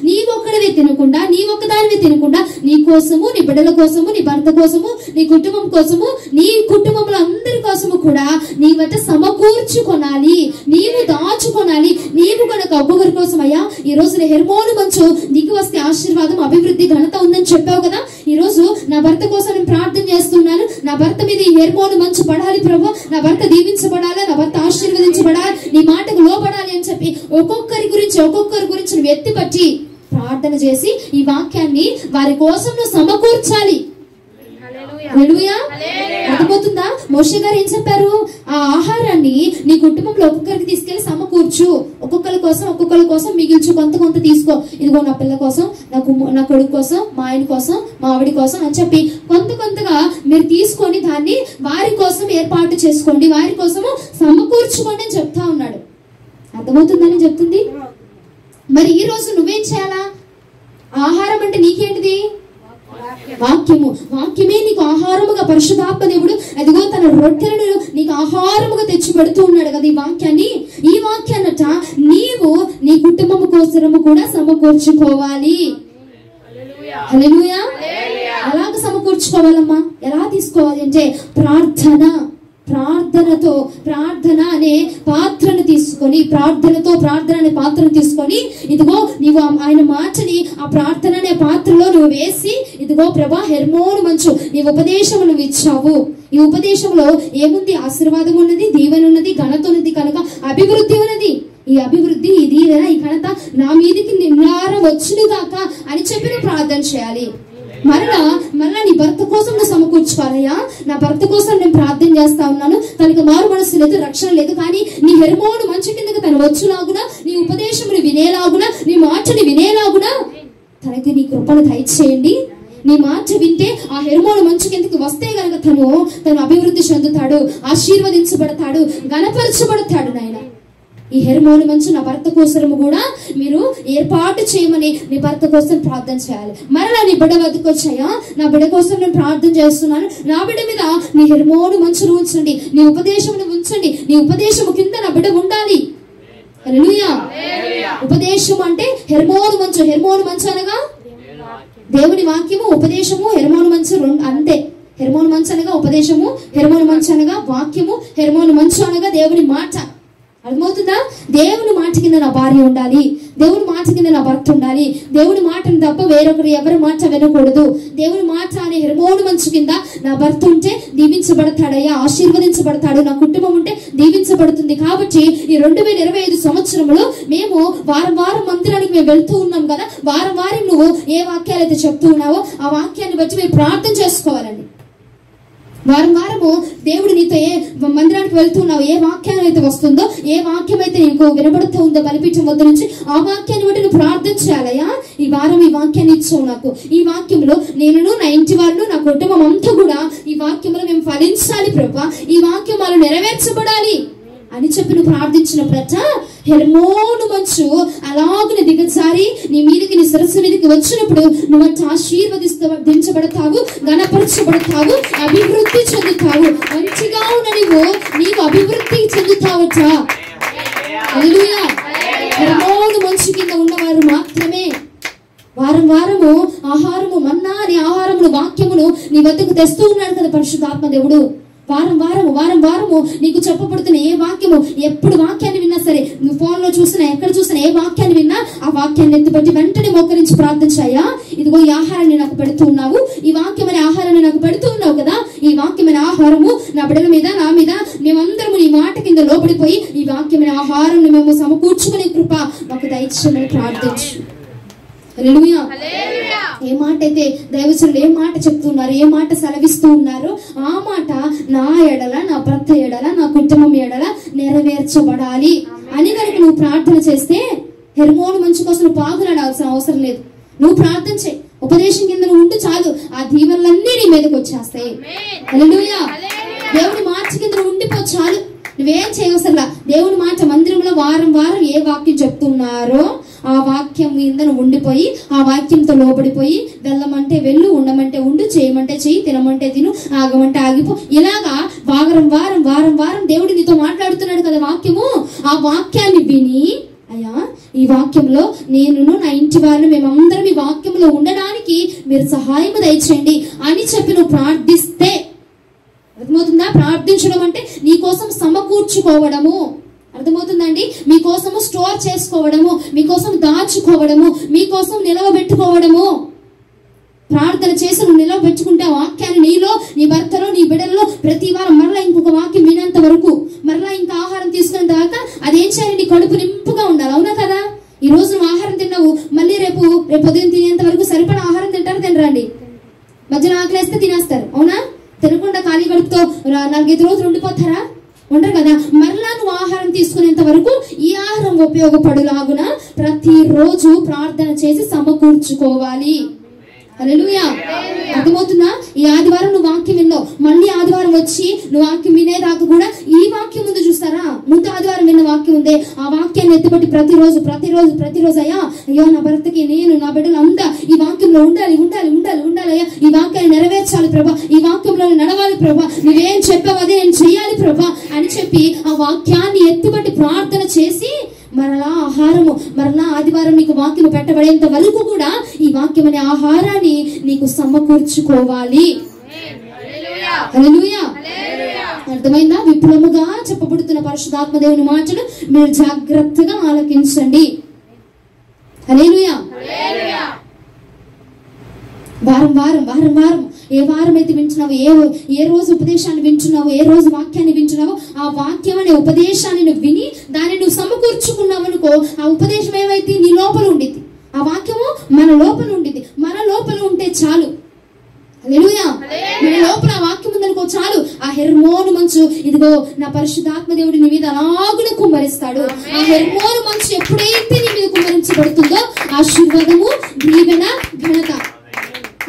నీవొక్కడివే తినకుండా, నీవొక్కదానివే తినకుండా, నీ కోసము, నీ బిడ్డల కోసము, నీ భర్త కోసము, నీ కుటుంబం కోసము, నీ కుటుంబంలో అందరి కోసము కూడా నీవట సమకూర్చుకొనాలి, నీవు దాచుకొనాలి. నీవు కనుక ఒక్కొక్కరి కోసం అయ్యా ఈ రోజున హెర్మోను మంచు దిగి వస్తే ఆశీర్వాదం, అభివృద్ధి, ఘనత ఉందని చెప్పావు కదా. ఈ రోజు నా భర్త కోసం నేను ప్రార్థన చేస్తున్నాను, నా భర్త మీద ఈ హెర్మోను మంచు పడాలి ప్రభు, నా భర్త దీవించబడాలి, నా భర్త ఆశీర్వదించబడాలి, నీ మాటకు లోబడాలి అని చెప్పి ఒక్కొక్కరి గురించి నువ్వు ఎత్తిపట్టి ప్రార్థన చేసి ఈ వాక్యాన్ని వారి కోసం నువ్వు సమకూర్చాలి. హల్లెలూయా. అర్థమవుతుందా? మోషే గారు ఏం చెప్పారు? ఆ ఆహారాన్ని నీ కుటుంబంలో ఒక్కొక్కరికి తీసుకెళ్లి సమకూర్చు, ఒక్కొక్కరి కోసం మిగిల్చు, కొంత కొంత తీసుకో. ఇదిగో నా పిల్ల కోసం, నా కొడుకు కోసం, మా ఆయన కోసం, మా ఆవిడ కోసం అని చెప్పి కొంత కొంతగా మీరు తీసుకొని దాన్ని వారి కోసం ఏర్పాటు చేసుకోండి, వారి కోసము సమకూర్చుకోండి అని చెప్తా ఉన్నాడు. అర్థమవుతుందని చెప్తుంది. మరి ఈ రోజు నువ్వేం చేయాలా? ఆహారం అంటే నీకేంటిది? వాక్యము. వాక్యమే నీకు ఆహారముగా పరిశుద్ధాత్మ దేవుడు అదిగో తన రొట్టెలను నీకు ఆహారముగా తెచ్చి పెడుతూ ఉన్నాడు కదా. ఈ వాక్యాన్ని, ఈ వాక్యాన్నట నీవు నీ కుటుంబం కోసము కూడా సమకూర్చుకోవాలి. హల్లెలూయా. ఎలాగ సమకూర్చుకోవాలమ్మా? ఎలా తీసుకోవాలి అంటే ప్రార్థన అనే పాత్రను తీసుకొని, ప్రార్థన అనే పాత్రను తీసుకొని, ఇదిగో నీవు ఆయన మాటని ఆ ప్రార్థన అనే పాత్రలో నువ్వు వేసి, ఇదిగో ప్రభా హెర్మోను మంచు నీ ఉపదేశము నువ్వు ఇచ్చావు. ఈ ఉపదేశంలో ఏముంది? ఆశీర్వాదం ఉన్నది, దీవెన ఉన్నది, ఘనత ఉన్నది, కనుక అభివృద్ధి ఉన్నది. ఈ అభివృద్ధి, ఈ దీవెన, ఈ ఘనత నా మీదికి నిన్నారం వచ్చును గాక అని చెప్పి నువ్వు ప్రార్థన చేయాలి. మరలా నీ భర్త కోసం నువ్వు సమకూర్చుకోవాలయ్యా. నా భర్త కోసం నేను ప్రార్థన చేస్తా ఉన్నాను, తనకి మారు మనసు లేదు, రక్షణ లేదు, కానీ నీ హెర్మోను మంచు కిందకి తను వచ్చులాగునా, నీ ఉపదేశముని వినేలాగునా, నీ మాటని వినేలాగునా తనకి నీ కృపను దయచేయండి. నీ మాట వింటే ఆ హెర్మోను మంచు కిందకి వస్తే గనక తను అభివృద్ధి చెందుతాడు, ఆశీర్వదించబడతాడు, గణపరచబడతాడు. నాయన ఈ హెర్మోను మంచు నా భర్త కోసము కూడా మీరు ఏర్పాటు చేయమని నీ భర్త కోసం ప్రార్థన చేయాలి. మరలా నీ బిడ్డ వద్దకు వచ్చాయా, నా బిడ్డ కోసం నేను ప్రార్థన చేస్తున్నాను, నా బిడ్డ మీద నీ హెర్మోను మంచును ఉంచండి, నీ ఉపదేశమును ఉంచండి, నీ ఉపదేశము కింద నా బిడ్డ ఉండాలి. హల్లెలూయా. ఉపదేశం అంటే హెర్మోను మంచు అనగా దేవుని వాక్యము, ఉపదేశము, హెర్మోను మంచు అంతే. హెర్మోను మంచు అనగా ఉపదేశము, హెర్మోను మంచు అనగా వాక్యము, హెర్మోను మంచు అనగా దేవుని మాట. అర్థమవుతుందా? దేవుని మాట కింద నా భార్య ఉండాలి, దేవుని మాట కింద నా భర్త ఉండాలి, దేవుని మాటను తప్ప వేరొకరు ఎవరి మాట వినకూడదు. దేవుని మాట అనే హెర్మోను మంచు కింద నా భర్త ఉంటే దీవించబడతాడయ్యా, ఆశీర్వదించబడతాడు, నా కుటుంబం ఉంటే దీవించబడుతుంది. కాబట్టి ఈ 2025 సంవత్సరంలో మేము వారం మందిరానికి మేము వెళ్తూ ఉన్నాం కదా. వారం నువ్వు ఏ వాక్యాలు అయితే చెప్తూ ఉన్నావో ఆ వాక్యాన్ని బట్టి మేము ప్రార్థన చేసుకోవాలండి. వారము దేవుడు నీతో ఏ మందిరానికి వెళ్తున్నావు, ఏ వాక్యం అయితే వస్తుందో, ఏ వాక్యం అయితే నీకు వినబడుతూ ఉందో బలిపీఠం వద్ద నుంచి, ఆ వాక్యాన్ని బట్టి నువ్వు ప్రార్థన చేయాలయ్యా. ఈ వారం ఈ వాక్యాన్ని ఇచ్చావు నాకు, ఈ వాక్యంలో నేను, నా ఇంటి వాళ్ళు, నా కుటుంబం అంతా కూడా ఈ వాక్యంలో మేము ఫలించాలి ప్రభా, ఈ వాక్యం వాళ్ళు నెరవేర్చబడాలి అని చెప్పి నువ్వు ప్రార్థించినప్పుడట హెర్మోను మంచు అలాగనే దిగజారి నీ మీదకి, నీ సరస్సు మీదకి వచ్చినప్పుడు నువ్వంట ఆశీర్వదించబడతావు, గణపరచబడతావు, అభివృద్ధి చెందుతావు. మంచిగా ఉన్న నీవు అభివృద్ధి చెందుతావట. హల్లెలూయా. హెర్మోను మంచు కింద ఉన్నవారు మాత్రమే వారం వారము ఆహారము మన్నా అనే ఆహారమును వాక్యమును నీ వద్దకు తెస్తూ ఉన్నాడు కదా పరిశుద్ధాత్మ దేవుడు. వారం వారము నీకు చెప్పబడుతున్న ఏ వాక్యము, ఎప్పుడు వాక్యాన్ని విన్నా సరే, నువ్వు ఫోన్ లో చూసినా ఎక్కడ చూసినా ఏ వాక్యాన్ని విన్నా ఆ వాక్యాన్ని ఎత్తిపెట్టి వెంటనే మోకరించి ప్రార్థించాయా, ఇదిగో ఈ ఆహారాన్ని నాకు పెడుతూ ఉన్నావు, ఈ వాక్యం అనే ఆహారాన్ని నాకు పెడుతూ ఉన్నావు కదా, ఈ వాక్యమైన ఆహారము నా బిడ్డల మీద నా మీద మేమందరము నీ మాట కింద లోబడిపోయి ఈ వాక్యమైన ఆహారం మేము సమకూర్చుకునే కృప మాకు దయచేయమని ప్రార్థించు. హల్లెలూయా. ఏ మాట అయితే దైవజనులు ఏ మాట చెప్తున్నారు, ఏ మాట సెలవిస్తూ ఉన్నారో ఆ మాట నా ఎడల, నా భర్త ఎడల, నా కుటుంబం ఎడల నెరవేర్చబడాలి అని కనుక నువ్వు ప్రార్థన చేస్తే హెర్మోను మంచు కోసం నువ్వు పాగులాడాల్సిన అవసరం లేదు. నువ్వు ప్రార్థన చేయి, ఉపదేశం కింద నువ్వు ఉంటూ చాలు, ఆ దీవెనలన్నీ నీ మీదకి వచ్చేస్తాయి. హల్లెలూయా. దేవుడి మార్చి కింద నువ్వు ఉండిపో చాలు, నువ్వేం చేయవసరలా. దేవుడి మాట మందిరంలో వారం వారం ఏ వాక్యం చెప్తున్నారో ఆ వాక్యం మీద నువ్వు ఉండిపోయి ఆ వాక్యంతో లోబడిపోయి వెళ్ళమంటే వెళ్ళు, ఉండమంటే ఉండు, చేయమంటే చెయ్యి, తినమంటే తిను, ఆగమంటే ఆగిపో. ఇలాగా వారం వారం వారం వారం దేవుడు నీతో మాట్లాడుతున్నాడు కదా వాక్యము. ఆ వాక్యాన్ని విని అయ్యా ఈ వాక్యంలో నేను నా ఇంటి వారిని మేమందరం ఈ వాక్యంలో ఉండడానికి మీరు సహాయం దయచేయండి అని చెప్పి నువ్వు ప్రార్థిస్తే అర్థమవుతుందా? ప్రార్థించడం అంటే నీ కోసం సమకూర్చుకోవడము, అర్థమవుతుందండి? మీకోసము స్టోర్ చేసుకోవడము, మీకోసం దాచుకోవడము, మీకోసం నిలవబెట్టుకోవడము. ప్రార్థన చేసి నువ్వు నిలవబెట్టుకుంటే ఆ వాక్యాన్ని నీలో, నీ భర్తలో, నీ బిడ్డల్లో ప్రతి వారం మరలా ఇంకొక వాక్యం వినేంత వరకు, మరలా ఇంకా ఆహారం తీసుకున్న దాకా అదేం చేయాలి? నీ కడుపు నింపుగా ఉండాలి. అవునా కదా? ఈ రోజు నువ్వు ఆహారం తిన్నావు, మళ్ళీ రేపు ఉదయం తినేంత వరకు సరిపడా ఆహారం తింటారు తినరండి. మధ్యలో ఆకలేస్తే తినేస్తారు. అవునా? తినకుండా ఖాళీ కడుపుతో 4-5 రోజులు ఉండిపోతారా? ఉండరు కదా. మరలా నువ్వు ఆహారం తీసుకునేంత వరకు ఈ ఆహారం ఉపయోగపడులాగున ప్రతిరోజు ప్రార్థన చేసి సమకూర్చుకోవాలి. హల్లెలూయా. అర్థమవుతుందా? ఈ ఆదివారం నువ్వు వాక్యం విన్నావు, మళ్ళీ ఆదివారం వచ్చి నువ్వు వాక్యం వినేదాకా కూడా ఈ వాక్యం ముందు చూస్తారా? ముందు ఆదివారం విన్న వాక్యం ఉందే, ఆ వాక్యాన్ని ఎత్తిపట్టి ప్రతిరోజు అయ్యో నా భర్తకి, నేను, నా బిడ్డలు అంతా ఈ వాక్యంలో ఉండాలి అయ్యా, ఈ వాక్యాన్ని నెరవేర్చాలి ప్రభా, ఈ వాక్యంలో నడవాలి ప్రభా, నువ్వేం చెప్పావు అదే నేను చెయ్యాలి ప్రభా అని చెప్పి ఆ వాక్యాన్ని ఎత్తిపట్టి ప్రార్థన చేసి మరలా ఆహారము, మరలా ఆదివారం నీకు వాక్యం పెట్టబడేంత వరకు కూడా ఈ వాక్యం అనే ఆహారాన్ని నీకు సమకూర్చుకోవాలి. హల్లెలూయా. అర్థమైందా? విపులముగా చెప్పబడుతున్న పరిశుద్ధాత్మ దేవుని మాటలు మీరు జాగ్రత్తగా ఆలకించండి. హల్లెలూయా. వారం ఏ వారం అయితే వింటున్నావో, ఏ రోజు ఉపదేశాన్ని వింటున్నావో, ఏ రోజు వాక్యాన్ని వింటున్నావో ఆ వాక్యం అనే ఉపదేశాన్ని నువ్వు విని దాన్ని నువ్వు సమకూర్చుకున్నావు అనుకో, ఆ ఉపదేశం ఏమైతే నీ లోపల ఉండిద్ది, ఆ వాక్యము మన లోపల ఉండిద్ది. మన లోపల ఉంటే చాలు. హల్లెలూయా. మన లోపల ఆ వాక్యం ఉందనుకో చాలు, ఆ హెర్మోను మంచు ఇదిగో నా పరిశుద్ధాత్మ దేవుడు నీ మీద అలాగున కుమ్మరిస్తాడు. ఆ హెర్మోను మంచు ఎప్పుడైతే నీ మీద కుమ్మరించబడుతుందో ఆశీర్వాదము, దీవెన, ఘనత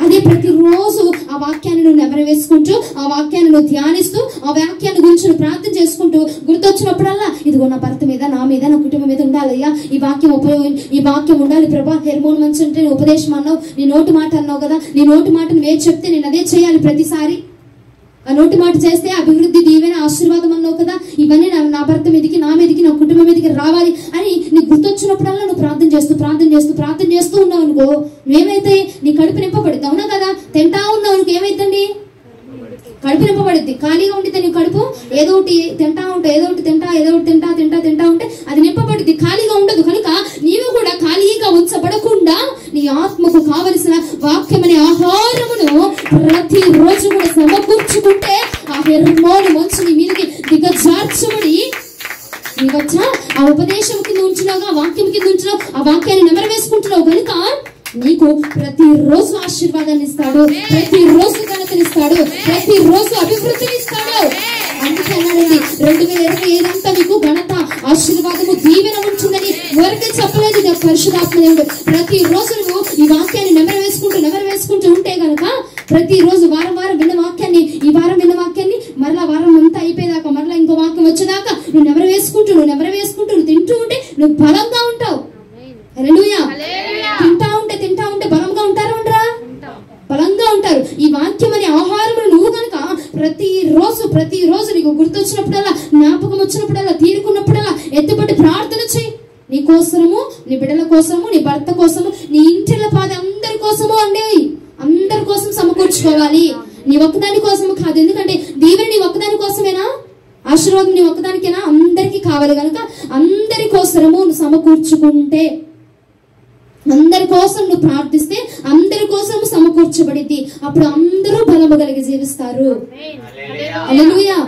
అదే ప్రతిరోజు ఆ వాక్యాన్ని నువ్వు నెమరవేసుకుంటూ, ఆ వాక్యాన్ని నువ్వు ధ్యానిస్తూ, ఆ వాక్యాన్ని గురించి నువ్వు ప్రార్థన చేసుకుంటూ గుర్తొచ్చినప్పుడల్లా ఇదిగో నా భర్త మీద, నా మీద, నా కుటుంబం మీద ఉండాలయ్యా, ఈ వాక్యం ఉండాలి ప్రభా. హెర్మోన్ మంచి అంటే నువ్వు ఉపదేశం అన్నావు, నీ నోటి మాట అన్నావు కదా, నీ నోటి మాట నువ్వే చెప్తే నేను అదే చేయాలి ప్రతిసారి. ఆ నోటి మాట చేస్తే అభివృద్ధి, దీవెన, ఆశీర్వాదం అన్నావు కదా, ఇవన్నీ నా భర్త మీదకి, నా మీదకి, నా కుటుంబం మీదకి రావాలి అని నీకు గుర్తొచ్చినప్పుడల్లా నువ్వు ప్రార్థన చేస్తూ ఉన్నావు అనుకో, నువ్వేమైతే నీ కడుపు నింపబడుద్ది. అవునా కదా? తింటా ఉన్నావు అనుకో ఏమైతుందండి? కడుపు నింపబడుద్ది. ఖాళీగా ఉండితే నీ కడుపు ఏదో ఒకటి తింటా ఉంటావు, ఏదో ఒకటి తింటా ఉంటే అది నింపబడుద్ది, ఖాళీగా ఉండదు. కనుక నీవు కూడా ఖాళీగా ఉంచబడకుండా నీ ఆత్మకు కావలసిన వాక్యం అనే ఆహారమును ప్రతిరోజు కూడా సమకూర్చుకుంటే ఆ హెర్మోను మంచు నీ మీదకి దిగజార్చబడి నీవచ్చా ఆ ఉపదేశం కింద ఉంచున్నావు, ఆ వాక్యం కింద ఉంచున్నావు, ఆ వాక్యాన్ని నెమరవేసుకుంటున్నావు కనుక నీకు ప్రతిరోజు ఆశీర్వాదాన్ని ఇస్తాడు, ప్రతిరోజు ఘనతనిస్తాడు, ప్రతిరోజు అభివృద్ధిని ఇస్తాడు. అందుకే అన్నాడండి 2025 అంతా నీకు ఘనత, ఆశీర్వాదము, దీవెన ఉంటుందని ఎవరికీ చెప్పలేదు పరిశుద్ధాత్మ దేవుడు. ప్రతిరోజు నువ్వు ఈ వాక్యాన్ని నెమరవేసుకుంటూ ఉంటే గనక ప్రతిరోజు వారం విన్న వాక్యాన్ని, ఈ వారం విన్న వాక్యాన్ని మరలా వారం అంతా అయిపోయేదాకా, మరలా ఇంకో వాక్యం వచ్చేదాకా నువ్వు నెమరవేసుకుంటూ నువ్వు తింటూ ఉంటే నువ్వు బలంగా ఉంటావు. హల్లెలూయా. తింటా ఉంటే బలంగా ఉంటారా? ఉండరా? బలంగా ఉంటారు. ఈ వాక్యం అనే ఆహారం నువ్వు కనుక ప్రతిరోజు నీకు గుర్తొచ్చినప్పుడల్లా, జ్ఞాపకం వచ్చినప్పుడల్లా, తీరుకున్నప్పుడల్లా ఎత్తుపట్టి ప్రార్థన చేయి. నీ కోసము, నీ బిడ్డల కోసము, నీ భర్త కోసము, నీ ఇంటిల పాది అందరి కోసము అండి. అందరి కోసం సమకూర్చుకోవాలి, నీ ఒక్కదాని కోసము కాదు. ఎందుకంటే దీవెన నీ ఒక్కదాని కోసమేనా? ఆశీర్వాదం నీ ఒక్కదానికేనా? అందరికీ కావాలి కనుక అందరి కోసము నువ్వు సమకూర్చుకుంటే, అందరి కోసం నువ్వు ప్రార్థిస్తే అందరి కోసం సమకూర్చబడిద్ది. అప్పుడు అందరూ బలము కలిగి జీవిస్తారు. హల్లెలూయా.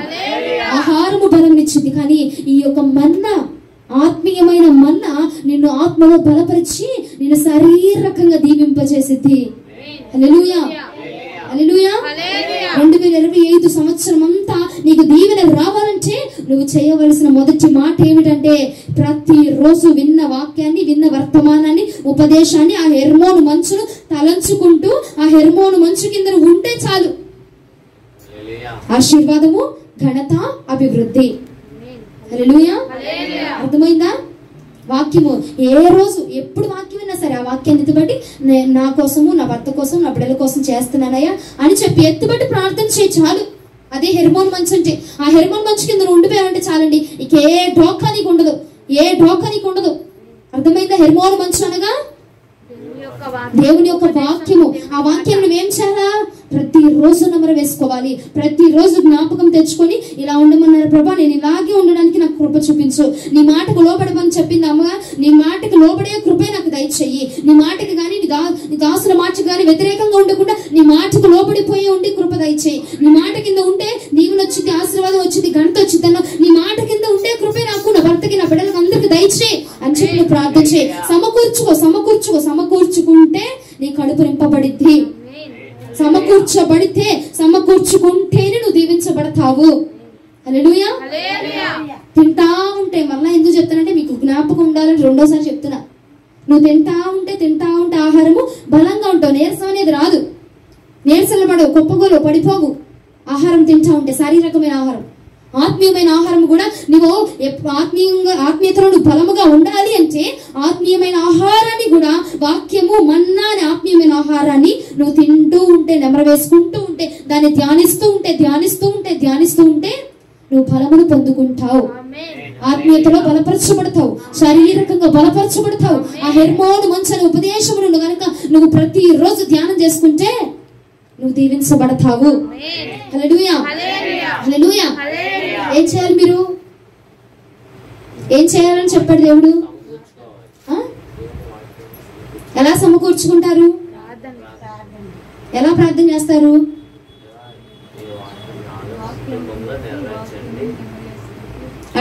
ఆహారము బలమునిచ్చింది, కానీ ఈ యొక్క మన్నా, ఆత్మీయమైన మన్నా నిన్ను ఆత్మలో బలపరిచి నిన్ను శారీరకంగా దీవింపజేసిద్ది. హల్లెలూయా. హల్లెలూయా. 2025 సంవత్సరం అంతా నీకు దీవెన రావాలంటే నువ్వు చేయవలసిన మొదటి మాట ఏమిటంటే, ప్రతిరోజు విన్న వాక్యాన్ని, విన్న వర్తమానాన్ని, ఉపదేశాన్ని, ఆ హెర్మోను మంచును తలంచుకుంటూ ఆ హెర్మోను మంచు కింద ఉంటే చాలు. ఆశీర్వాదము, ఘనత, అభివృద్ధి. హల్లెలూయా. అర్థమైందా? వాక్యము ఏ రోజు ఎప్పుడు వాక్యం విన్నా సరే ఆ వాక్యాన్ని ఎత్తుబట్టి నా కోసము, నా భర్త కోసం, నా బిడ్డల కోసం చేస్తున్నానయ్యా అని చెప్పి ఎత్తుబట్టి ప్రార్థన చేయి చాలు. అదే హెర్మోన్ మంచు అంటే. ఆ హెర్మోన్ మంచు కింద ఉండిపోయావంటే చాలండి, ఇక ఏ ఢోకా నీకు ఉండదు, ఏ ఢోకా నీకు ఉండదు. అర్థమైందా? హెర్మోన్ మంచు అనగా దేవుని యొక్క వాక్యము. ఆ వాక్యం నువ్వేం చేయాలా? ప్రతిరోజు నెమరు వేసుకోవాలి, ప్రతిరోజు జ్ఞాపకం తెచ్చుకొని, ఇలా ఉండమన్నారు ప్రభా, నేను ఇలాగే ఉండడానికి నాకు కృప చూపించు. నీ మాటకు లోబడమని చెప్పింది అమ్మగా, నీ మాటకు లోబడే కృపే నాకు దయచేయి. నీ మాటకు గాని, నీ దాసుల మాటకు గాని వ్యతిరేకంగా ఉండకుండా నీ మాటకు లోబడిపోయి ఉండి కృప దయచేయి. నీ మాట కింద ఉంటే దీవెన వచ్చింది, ఆశీర్వాదం వచ్చింది, ఘనత వచ్చింది అన్న నీ మాట కింద ఉండే కృపే నాకు, నా భర్తకి, నా బిడ్డలకు అందరికి దయచేయి అని చెప్పి ప్రార్థన చేయి. సమకూర్చుకుంటే నీ కడుపు నింపబడిద్ది. సమకూర్చుకుంటేనే నువ్వు దీవించబడతావు. హల్లెలూయా. తింటా ఉంటే, మళ్ళా ఎందుకు చెప్తానంటే మీకు జ్ఞాపకం ఉండాలని రెండోసారి చెప్తున్నా. నువ్వు తింటా ఉంటే ఆహారము బలంగా ఉంటావు, నీరసం అనేది రాదు. నీరసలు పడవు, కుప్పగోలు పడిపోవు. ఆహారం తింటా ఉంటే, శారీరకమైన ఆహారం, ఆత్మీయమైన ఆహారం కూడా నువ్వు ఆత్మీయతలో నువ్వు బలముగా ఉండాలి అంటే ఆత్మీయమైన ఆహారాన్ని కూడా, వాక్యము, మన్నా అనే ఆత్మీయమైన ఆహారాన్ని నువ్వు తింటూ ఉంటే, నెమరు వేసుకుంటూ ఉంటే, దాన్ని ధ్యానిస్తూ ఉంటే నువ్వు బలమును పొందుకుంటావు. ఆత్మీయతలో బలపరచబడతావు, శారీరకంగా బలపరచబడతావు. ఆ హెర్మోను మంచి అనే ఉపదేశమును కనుక నువ్వు ప్రతిరోజు ధ్యానం చేసుకుంటే నువ్వు దీవించబడతావు. హల్లెలూయా. హల్లెలూయా. ఏం చేయాలి? మీరు ఏం చేయాలని చెప్పాడు దేవుడు? ఎలా సమకూర్చుకుంటారు? ఎలా ప్రార్థన చేస్తారు?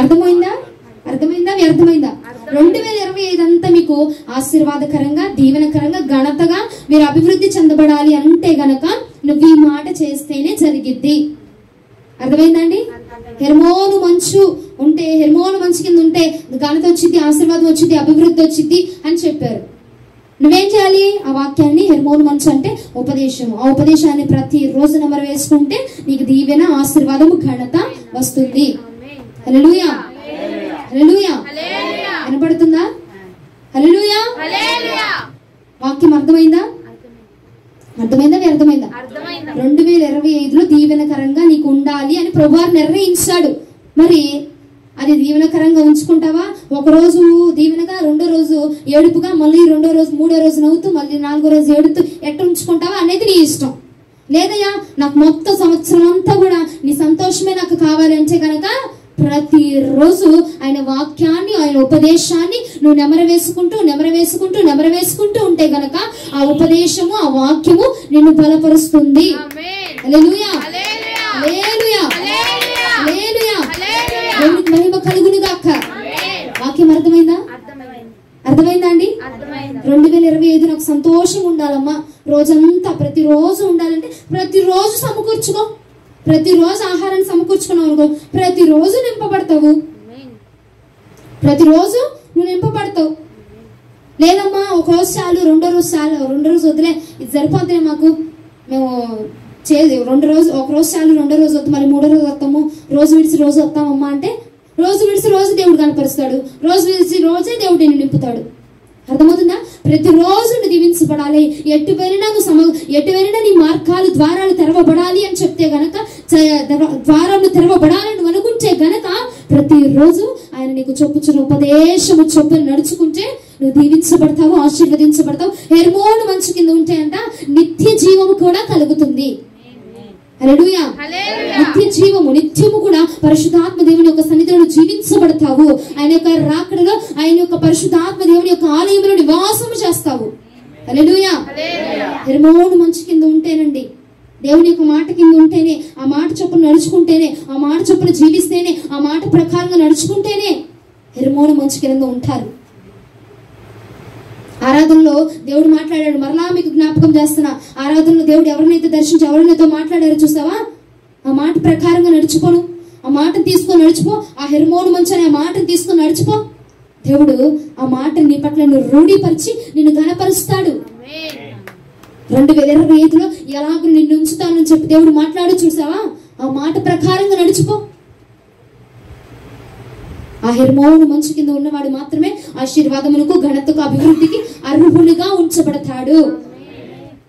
అర్థమైందా? 2025 అంతా మీకు ఆశీర్వాదకరంగా, దీవెనకరంగా, ఘనతగా మీరు అభివృద్ధి చెందబడాలి అంటే గనక నువ్వు ఈ మాట చేస్తేనే జరిగిద్ది. అర్థమైందండి? హెర్మోను మంచు ఉంటే, హెర్మోను మంచు కింద ఉంటే ఘనత వచ్చింది, ఆశీర్వాదం వచ్చింది, అభివృద్ధి వచ్చింది అని చెప్పారు. నువ్వేం చేయాలి? ఆ వాక్యాన్ని, హెర్మోను మంచు అంటే ఉపదేశము, ఆ ఉపదేశాన్ని ప్రతిరోజు నెమరు వేసుకుంటే నీకు దీవెన, ఆశీర్వాదము, ఘనత వస్తుంది. హల్లెలూయా. హల్లెలూయా. వినపడుతుందా? హల్లెలూయా. వాక్యం అర్థమైందా? 2025లో దీవెనకరంగా నీకు ఉండాలి అని ప్రభువారు నిర్ణయించాడు. మరి అది దీవెనకరంగా ఉంచుకుంటావా? ఒక రోజు దీవెనగా, రెండో రోజు ఏడుపుగా, మళ్ళీ రెండో రోజు, మూడో రోజు నవ్వుతూ, మళ్ళీ నాలుగో రోజు ఏడుతూ ఎట్లా ఉంచుకుంటావా అనేది నీ ఇష్టం. లేదయ్యా నాకు మొత్తం సంవత్సరం అంతా కూడా నీ సంతోషమే నాకు కావాలి అంటే కనుక ప్రతిరోజు ఆయన వాక్యాన్ని, ఆయన ఉపదేశాన్ని నువ్వు నెమరు వేసుకుంటూ ఉంటే గనక ఆ ఉపదేశము, ఆ వాక్యము నిన్ను బలపరుస్తుంది. హల్లెలూయా. హల్లెలూయా. హల్లెలూయా. దేవునికి మహిమ కలుగును గాక. వాక్యం అర్థమైందా? అర్థమైందా అండి? 2025 నాకు సంతోషంగా ఉండాలమ్మా, రోజంతా ప్రతిరోజు ఉండాలంటే ప్రతిరోజు సమకూర్చుకో. ప్రతిరోజు ఆహారాన్ని సమకూర్చుకున్నావు అనుకో, ప్రతిరోజు నింపబడతావు. ప్రతిరోజు నువ్వు నింపబడతావు. లేదమ్మా ఒక రోజు చాలు, రెండో రోజు వద్దులే, ఇది సరిపోతే మాకు, మేము ఒక రోజు చాలు, రెండో రోజు వద్దు, మళ్ళీ మూడో రోజు వస్తాము, రోజు విడిచి రోజు వస్తామమ్మా అంటే రోజు విడిచి రోజు దేవుడు కనపరుస్తాడు, రోజు విడిచి రోజే దేవుడు నిన్ను నింపుతాడు. అర్థమవుతుందా? ప్రతిరోజు నువ్వు దీవించబడాలి. ఎటు వెళ్ళినా నీ మార్గాలు, ద్వారాలు తెరవబడాలి అని చెప్తే గనక, ద్వారాలు తెరవబడాలని నువ్వు అనుకుంటే గనక ప్రతిరోజు ఆయన నీకు చొప్పుచున్న ఉపదేశము చొప్పున నడుచుకుంటే నువ్వు దీవించబడతావు, ఆశీర్వదించబడతావు. హెర్మోను మంచు కింద ఉంటే అంట నిత్య జీవము కూడా కలుగుతుంది. హల్లెలూయా. నిత్య జీవము, నిత్యము కూడా పరిశుద్ధాత్మ దేవుని యొక్క సన్నిధిలో జీవించబడతావు. ఆయన యొక్క రాకడలో ఆయన యొక్క పరిశుద్ధాత్మ దేవుని యొక్క ఆలయంలో నివాసము చేస్తావు. హల్లెలూయా. హెర్మోను మంచు కింద ఉంటేనండి, దేవుని యొక్క మాట కింద ఉంటేనే, ఆ మాట చొప్పున నడుచుకుంటేనే, ఆ మాట చొప్పున జీవిస్తేనే, ఆ మాట ప్రకారంగా నడుచుకుంటేనే హెర్మోను మంచు కింద ఉంటారు. ఆరాధనలో దేవుడు మాట్లాడాడు. మరలా మీకు జ్ఞాపకం చేస్తున్నా, ఆరాధనలో దేవుడు ఎవరినైతే దర్శించి ఎవరినైతే మాట్లాడారో చూసావా? ఆ మాట ప్రకారంగా నడుచుకోను, ఆ మాటను తీసుకొని నడుచుకో. ఆ హెర్మోను మంచు అనే ఆ మాటను తీసుకొని నడుచుకో. దేవుడు ఆ మాటని నీ పట్ల నువ్వు రూఢీపరిచి నిన్ను ఘనపరుస్తాడు. 2025లో ఎలాగో నిన్ను ఉంచుతానని చెప్పి దేవుడు మాట్లాడు చూసావా? ఆ మాట ప్రకారంగా నడుచుకో. ఆ హెర్మోను మంచు కింద ఉన్నవాడు మాత్రమే ఆశీర్వాదములకు, ఘనతకు, అభివృద్ధికి అర్హునిగా ఉంచబడతాడు.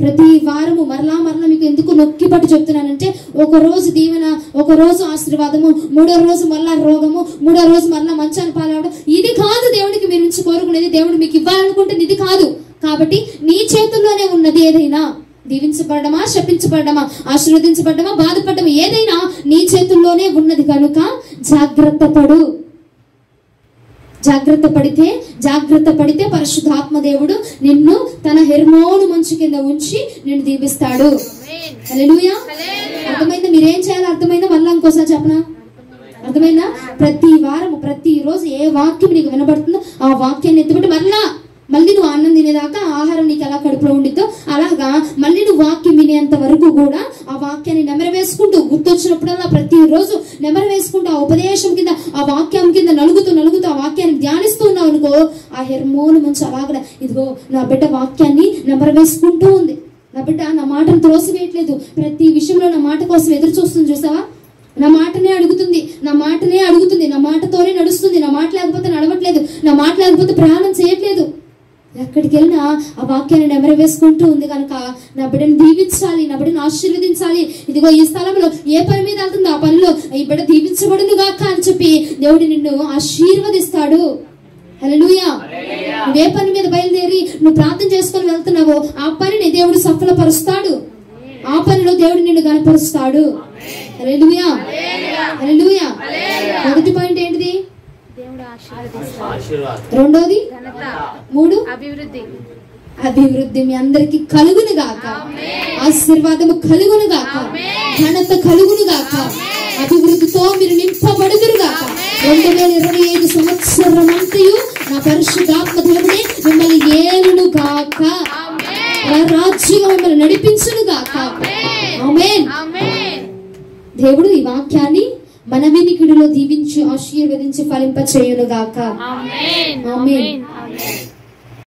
ప్రతి వారము మరలా మీకు ఎందుకు నొక్కి పట్టు చెప్తున్నానంటే, ఒక రోజు దీవెన, ఒక రోజు ఆశీర్వాదము, మూడో రోజు మరలా రోగము, మూడో రోజు మరలా మంచాన్ని పాలవడం, ఇది కాదు దేవుడికి మీరు నుంచి కోరుకునేది. దేవుడు మీకు ఇవ్వాలనుకుంటుంది ఇది కాదు. కాబట్టి నీ చేతుల్లోనే ఉన్నది. ఏదైనా దీవించబడమా, శపించబడమా, ఆశీర్వదించబడమా, బాధపడమా, ఏదైనా నీ చేతుల్లోనే ఉన్నది కనుక జాగ్రత్త పడు. జాగ్రత్త పడితే పరిశుద్ధాత్మ దేవుడు నిన్ను తన హెర్మోను మంచు కింద ఉంచి నిన్ను దీవిస్తాడు. హల్లెలూయా. అర్థమైందా? మీరేం చేయాలో అర్థమైందా? మళ్ళా ఇంకోసారి చెప్పనా? అర్థమైందా? ప్రతి వారం, ప్రతి రోజు ఏ వాక్యం నీకు వినబడుతుందో ఆ వాక్యాన్ని ఎత్తుబట్టి మళ్ళీ నువ్వు అన్నం తినేదాకా ఆహారం నీకు ఎలా కడుపులో ఉండిద్దో అలాగా మళ్ళీ నువ్వు వాక్యం వినేంత వరకు కూడా ఆ వాక్యాన్ని నెమరవేసుకుంటూ, గుర్తొచ్చినప్పుడల్లా ప్రతిరోజు నెమరవేసుకుంటూ ఆ ఉపదేశం కింద, ఆ వాక్యం కింద నలుగుతూ ఆ వాక్యాన్ని ధ్యానిస్తూ ఉన్నావు అనుకో, ఆ హెర్మోను మంచి అలాగ ఇదిగో నా బిడ్డ వాక్యాన్ని నెమరవేసుకుంటూ ఉంది, నా బిడ్డ నా మాటను త్రోసివేయట్లేదు, ప్రతి విషయంలో నా మాట కోసం ఎదురు చూస్తుంది చూసావా? నా మాటనే అడుగుతుంది, నా మాటతోనే నడుస్తుంది, నా మాట లేకపోతే నడవట్లేదు, నా మాట లేకపోతే ప్రయాణం చేయట్లేదు. ఎక్కడికి వెళ్ళినా ఆ వాక్యాన్ని నెమరవేసుకుంటూ ఉంది కనుక నా బిడ్డను దీవించాలి, నా బిడ్డను ఆశీర్వదించాలి. ఇదిగో ఈ స్థలంలో ఏ పని మీద వెళ్తుందో ఆ పనిలో ఈ బిడ్డ దీవించబడును గాక అని చెప్పి దేవుడు నిన్ను ఆశీర్వదిస్తాడు. హల్లెలూయా. నువ్వే పని మీద బయలుదేరి నువ్వు ప్రార్థన చేసుకొని వెళ్తున్నావో ఆ పనిని దేవుడు సఫలపరుస్తాడు. ఆ పనిలో దేవుడు నిన్ను గణపరుస్తాడు. హల్లెలూయా. హల్లెలూయా. మొదటి పాయింట్ ఏంటిది? రెండోది, మూడు, అభివృద్ధి మీ అందరికి కలుగును గాక, ఆశీర్వాదము కలుగును గాక, ఘనత కలుగును గాక, అభివృద్ధితో మీరు నింపబడుదురు గాక. 2025 సంవత్సరం అంతయు నా పరిశుద్ధాత్మ దేవుడే మిమ్మల్ని ఏలును గాక, రాజ్యంగా మిమ్మల్ని నడిపించును గాక. ఆమేన్. దేవుడు ఈ వాక్యాన్ని మన వినికిడిలో దీవించి ఆశీర్వదించి ఫలింప చేయును గాక. ఆమేన్.